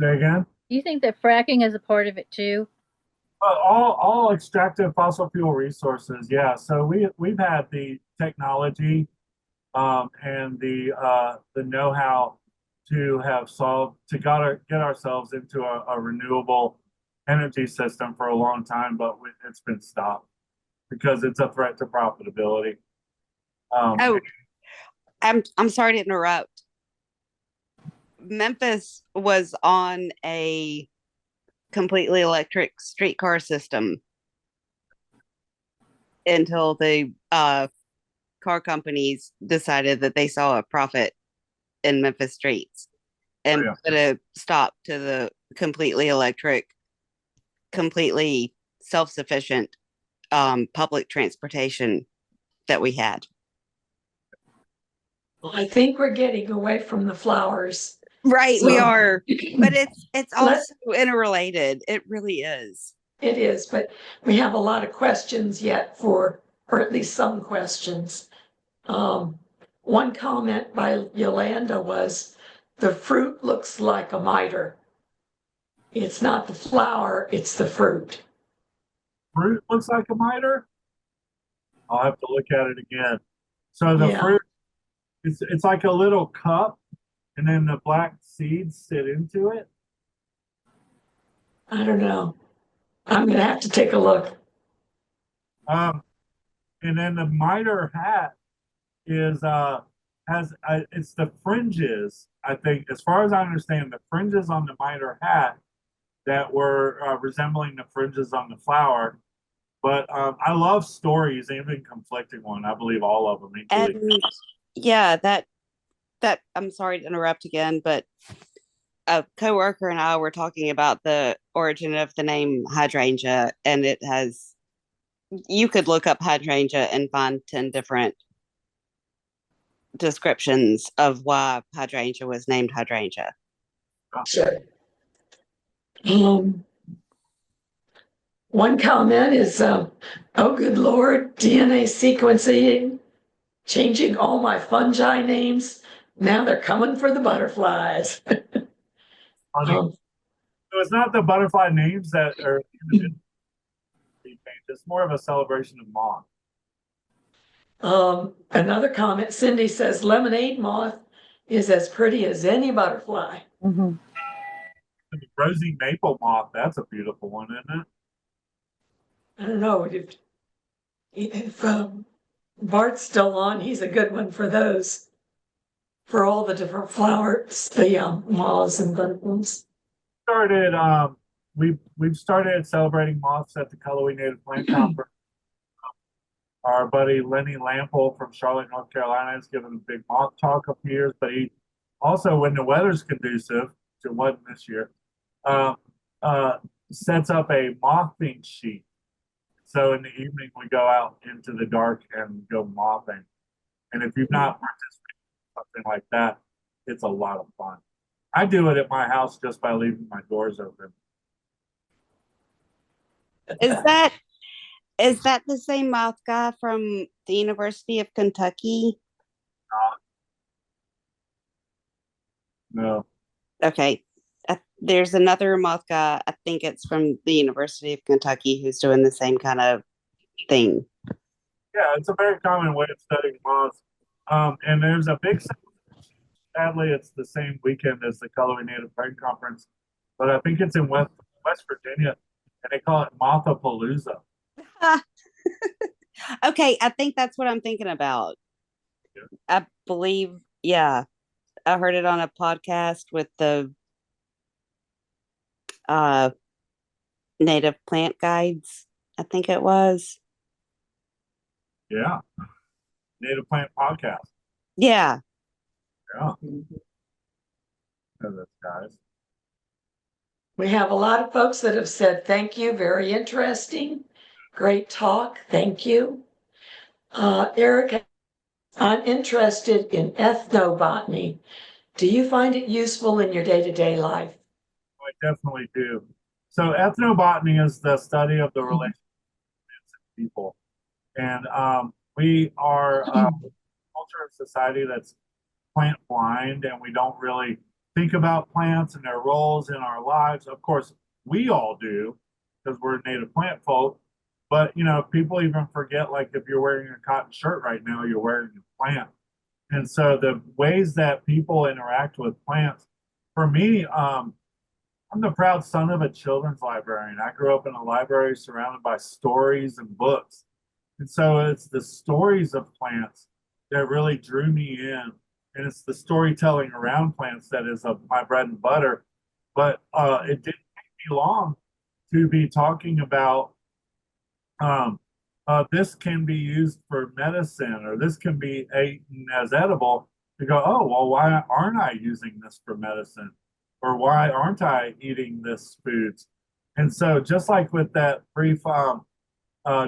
Say again? Do you think that fracking is a part of it too? All extractive fossil fuel resources, yeah. So we've had the technology and the know-how to get ourselves into a renewable energy system for a long time, but it's been stopped because it's a threat to profitability. I'm sorry to interrupt. Memphis was on a completely electric streetcar system until the car companies decided that they saw a profit in Memphis streets and put a stop to the completely electric, completely self-sufficient public transportation that we had. Well, I think we're getting away from the flowers. Right, So, we are, but it's also interrelated. It really is. It is, but we have a lot of questions yet or at least some questions. One comment by Yolanda was, the fruit looks like a miter. It's not the flower, it's the fruit. Fruit looks like a miter? I'll have to look at it again. So the fruit, it's like a little cup, and then the black seeds sit into it. I don't know. I'm gonna have to take a look. And then the miter hat is it's the fringes, I think, as far as I understand, the fringes on the miter hat that were resembling the fringes on the flower. But I love stories, even conflicting one. I believe all of them equally. And yeah, that I'm sorry to interrupt again, but a coworker and I were talking about the origin of the name hydrangea, and you could look up hydrangea and find 10 different descriptions of why hydrangea was named hydrangea. Sure. One comment is, oh, good Lord, DNA sequencing, changing all my fungi names. Now they're coming for the butterflies. So it's not the butterfly names that are it's more of a celebration of moth. Another comment, Cindy says, lemonade moth is as pretty as any butterfly. Mm-hmm. The rosy maple moth, that's a beautiful one, isn't it? I don't know if Bart's still on, he's a good one for those, for all the different flowers, the moths and butterflies. We've started celebrating moths at the Colorway Native Plant Conference. Our buddy Lenny Lample from Charlotte, North Carolina, has given a big moth talk a few years, but he also, when the weather's conducive, which it wasn't this year, sets up a mothing sheet. So in the evening, we go out into the dark and go mothing. And if you've not participated in something like that, it's a lot of fun. I do it at my house just by leaving my doors open. Is that the same moth guy from the University of Kentucky? No. Okay. There's another moth guy, I think it's from the University of Kentucky, who's doing the same kind of thing. Yeah, it's a very common way of studying moths. And there's a big, sadly, it's the same weekend as the Colorway Native Plant Conference, but I think it's in West Virginia, and they call it Mothapalooza. Okay, I think that's what I'm thinking about. Yeah. I believe, yeah. I heard it on a podcast with the uh native plant guides, I think it was. Yeah. Native Plant Podcast. Yeah. Yeah. Know those guys. We have a lot of folks that have said, thank you, very interesting, great talk, thank you. Eric, I'm interested in ethnobotany. Do you find it useful in your day-to-day life? I definitely do. So ethnobotany is the study of the relationship of people. And we are a culture of society that's plant blind, and we don't really think about plants and their roles in our lives. Of course, we all do because we're native plant folk. But you know, people even forget, like if you're wearing a cotton shirt right now, you're wearing a plant. And so the ways that people interact with plants, for me, I'm the proud son of a children's librarian. I grew up in a library surrounded by stories and books. And so it's the stories of plants that really drew me in. And it's the storytelling around plants that is my bread and butter. But it didn't take me long to be talking about um, this can be used for medicine, or this can be eaten as edible. To go, oh, well, why aren't I using this for medicine? Or why aren't I eating this foods? And so just like with that brief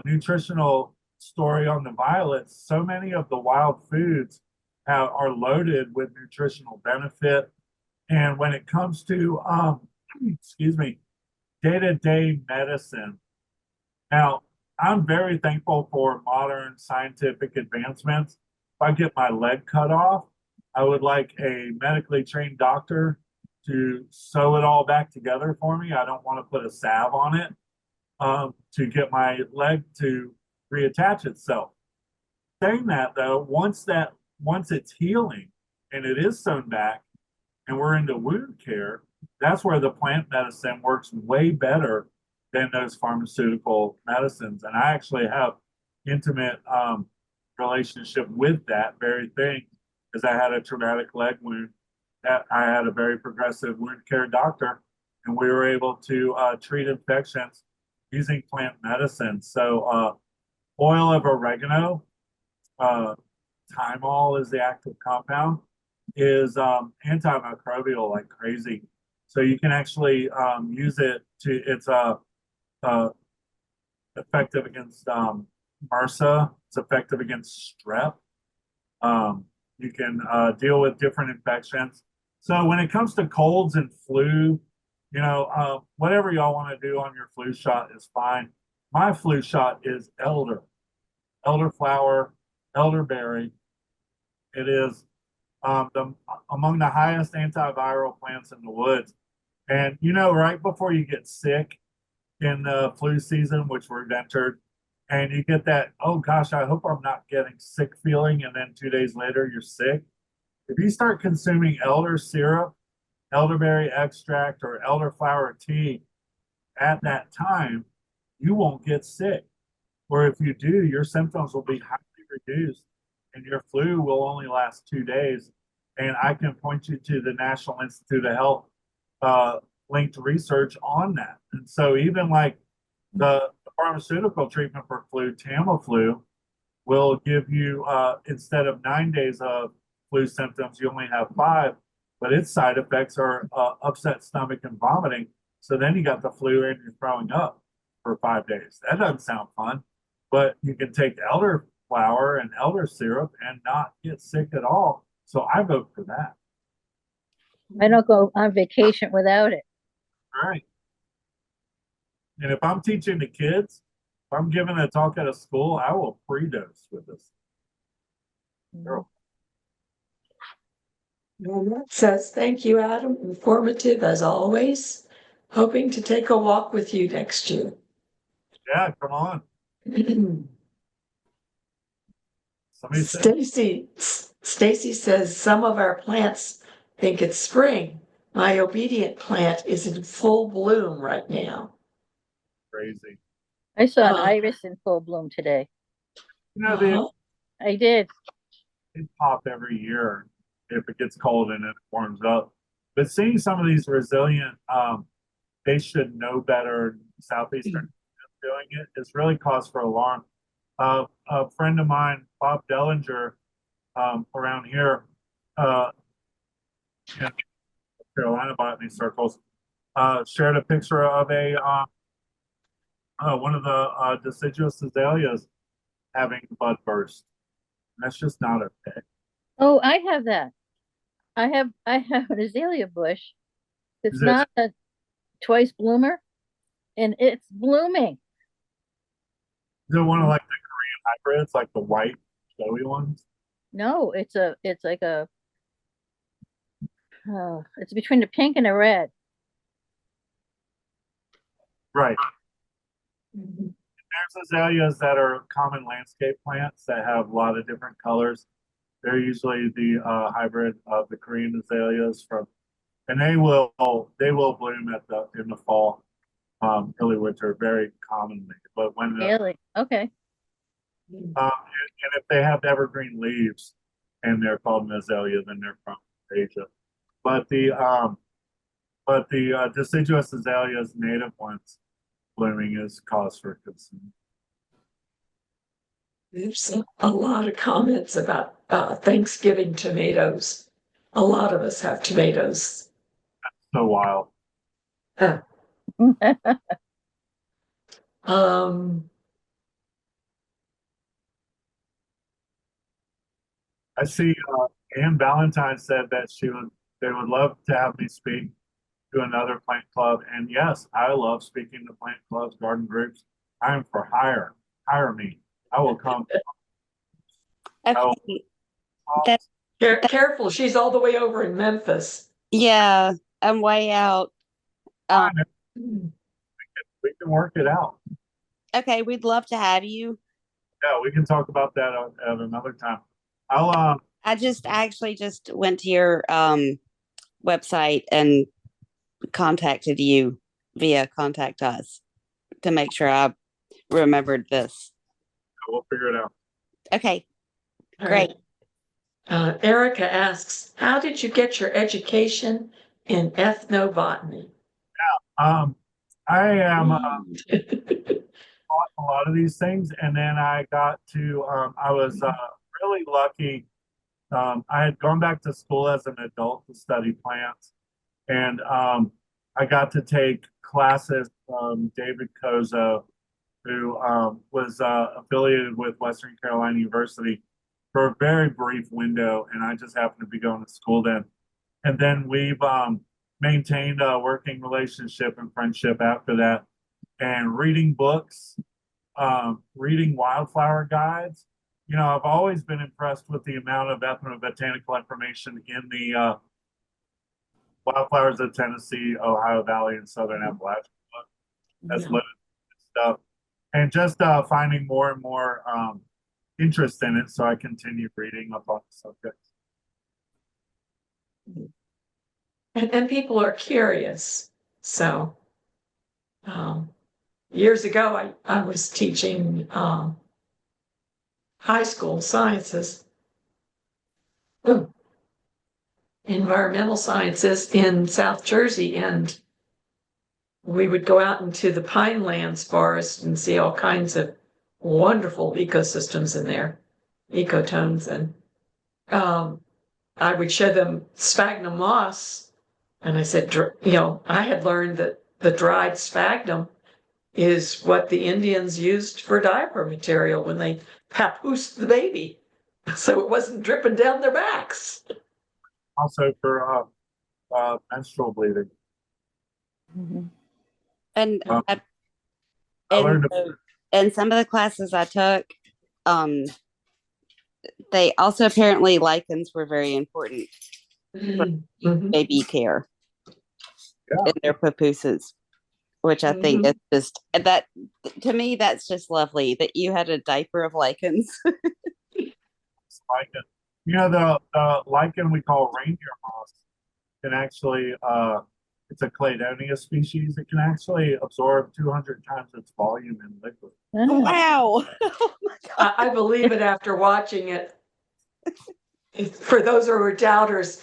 nutritional story on the violets, so many of the wild foods are loaded with nutritional benefit. And when it comes to, excuse me, day-to-day medicine, now I'm very thankful for modern scientific advancements. If I get my leg cut off, I would like a medically trained doctor to sew it all back together for me. I don't want to put a salve on it to get my leg to reattach itself. Saying that though, once it's healing and it is sewn back and we're into wound care, that's where the plant medicine works way better than those pharmaceutical medicines. And I actually have intimate relationship with that very thing, because I had a traumatic leg wound that I had a very progressive wound care doctor, and we were able to treat infections using plant medicine. So oil of oregano, uh, thymol is the active compound, is antimicrobial like crazy. So you can actually use it to, it's effective against MRSA, it's effective against strep. You can deal with different infections. So when it comes to colds and flu, you know, whatever y'all want to do on your flu shot is fine. My flu shot is elderflower, elderberry. It is among the highest antiviral plants in the woods. And you know, right before you get sick in the flu season, which we're entered, and you get that, oh gosh, I hope I'm not getting sick feeling, and then 2 days later you're sick. If you start consuming elder syrup, elderberry extract, or elderflower tea at that time, you won't get sick. Or if you do, your symptoms will be highly reduced and your flu will only last 2 days. And I can point you to the National Institute of Health linked research on that. And so even like the pharmaceutical treatment for flu, Tamiflu, will give you, instead of 9 days of flu symptoms, you only have 5, but its side effects are upset stomach and vomiting. So then you got the flu and you're throwing up for 5 days. That doesn't sound fun, but you can take elderflower and elder syrup and not get sick at all. So I vote for that. I don't go on vacation without it. All right. And if I'm teaching the kids, if I'm giving a talk at a school, I will pre-dose with this. Sure. Well, that says, thank you, Adam. Informative as always. Hoping to take a walk with you next year. Yeah, come on. Somebody said, Stacy says some of our plants think it's spring. My obedient plant is in full bloom right now. crazy. I saw an iris in full bloom today. You know, I did. they pop every year if it gets cold and it warms up. But seeing some of these resilient they should know better. Southeastern doing it. It's really cause for alarm. A friend of mine, Bob Dellinger, around here, in Carolina botany circles, shared a picture of one of the deciduous azaleas having bud burst. That's just not okay. Oh, I have that. I have an azalea bush. It's Is it- not a twice bloomer, and it's blooming. Is it one of like the Korean hybrids, like the white showy ones? No, it's like a it's between the pink and the red. Right. Mhm. There's azaleas that are common landscape plants that have a lot of different colors. They're usually the hybrid of the Korean azaleas and they will bloom in the fall, early winter, very commonly. But when Really? Okay. and if they have evergreen leaves and they're called an azalea, then they're from Asia. But the deciduous azaleas, native ones, blooming is cause for concern. There's a lot of comments about Thanksgiving tomatoes. A lot of us have tomatoes. So wild. Um, I see Anne Valentine said that they would love to have me speak to another plant club. And yes, I love speaking to plant clubs, garden groups. I am for hire. Hire me. I will come. Oh. Okay. That, careful, she's all the way over in Memphis. yeah, I'm way out. We can work it out. Okay, we'd love to have you. Yeah, we can talk about that at another time. I actually just went to your website and contacted you via Contact Us to make sure I remembered this. We'll figure it out. Okay, All great. right. Erica asks, how did you get your education in ethnobotany? I am taught a lot of these things, and then I got to I was really lucky. I had gone back to school as an adult to study plants, and I got to take classes from David Kozo, who was affiliated with Western Carolina University for a very brief window, and I just happened to be going to school then. And then we've maintained a working relationship and friendship after that, and reading books, reading wildflower guides. You know, I've always been impressed with the amount of ethnobotanical information in the wildflowers of Tennessee, Ohio Valley, and Southern Appalachia. That's limited stuff, and just finding more and more interest in it. So I continue reading up on the subject. And people are curious. So years ago, I was teaching high school sciences, environmental sciences in South Jersey, and we would go out into the pinelands forest and see all kinds of wonderful ecosystems in there, ecotones, and I would show them sphagnum moss, and I said, I had learned that the dried sphagnum is what the Indians used for diaper material when they papoosed the baby, so it wasn't dripping down their backs. Also for menstrual bleeding. Mhm. And I learned in some of the classes I took, they also apparently lichens were very important Mhm. baby care Yeah. in their papooses, which I think is just that to me that's just lovely that you had a diaper of lichens. lichen. You know, the lichen we call reindeer moss can actually it's a cladonia species. It can actually absorb 200 times its volume in liquid. Oh, Wow. Oh my God. I believe it after watching it. For those who are doubters,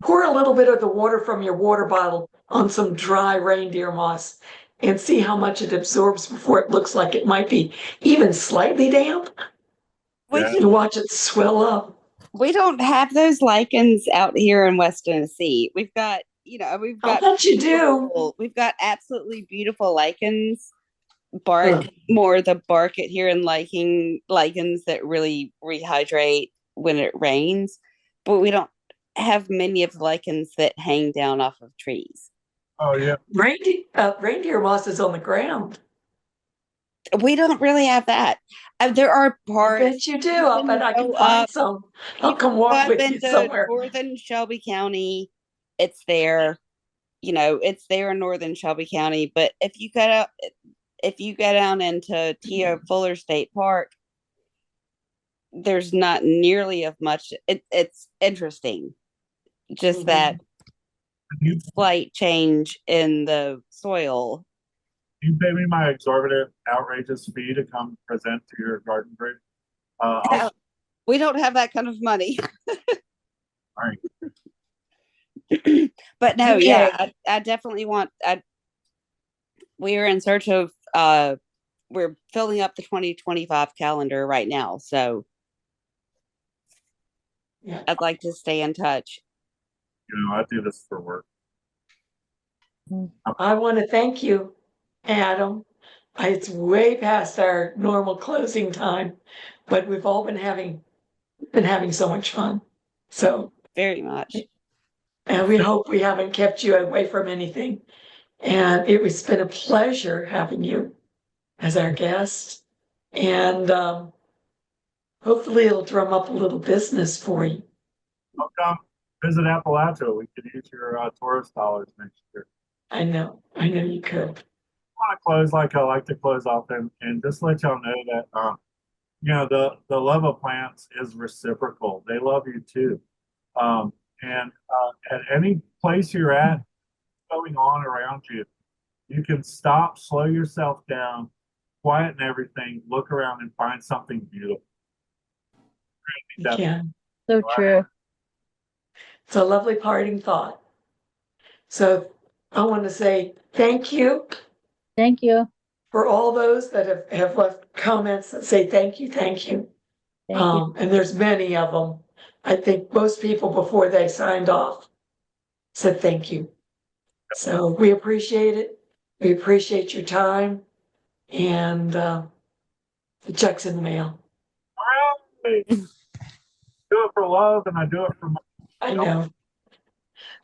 pour a little bit of the water from your water bottle on some dry reindeer moss and see how much it absorbs before it looks like it might be even slightly damp. We, Yeah. And watch it swell up. we don't have those lichens out here in West Tennessee. We've got, we've I'll got bet you do. we've got absolutely beautiful lichens, bark, Ugh. more the bark here in lichens that really rehydrate when it rains, but we don't have many of the lichens that hang down off of trees. Oh yeah. Reindeer moss is on the ground. We don't really have that. There are I parts. bet you do. I bet I can go find up- some. I'll You come can walk go up with you into somewhere. northern Shelby County. It's there. It's there in northern Shelby County. But if you go down into T.O. Fuller State Park, there's not nearly as much. It's interesting, just Mhm. that You, slight change in the soil. you pay me my exorbitant, outrageous fee to come present to your garden group. We don't have that kind of money. All right. But no, Okay. yeah, I definitely want. We are in search of. We're filling up the 2025 calendar right now, so Yeah. I'd like to stay in touch. I do this for work. I want to thank you, Adam. It's way past our normal closing time, but we've all been having so much fun. So, Very much. and we hope we haven't kept you away from anything. And it's been a pleasure having you as our guest. And hopefully it'll drum up a little business for you. I'll come visit Appalachia. We could use your tourist dollars next year. I know you could. I want to close like I like to close off and just let y'all know that the love of plants is reciprocal. They love you too. And at any place you're at, going on around you, you can stop, slow yourself down, quieten everything, look around and find something beautiful. You can. So true. It's a lovely parting thought. So I want to say thank you Thank you. for all those that have left comments that say thank you. Thank you. And there's many of them. I think most people before they signed off said thank you. So we appreciate it. We appreciate your time, and the check's in the mail. I do it for love and I do it for money. I know.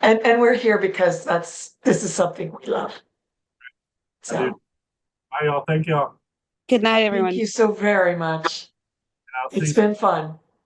And we're here because this is something we love. I do. So Bye, y'all. Thank y'all. Good night, everyone. thank you so very much. And I'll see It's you. been fun.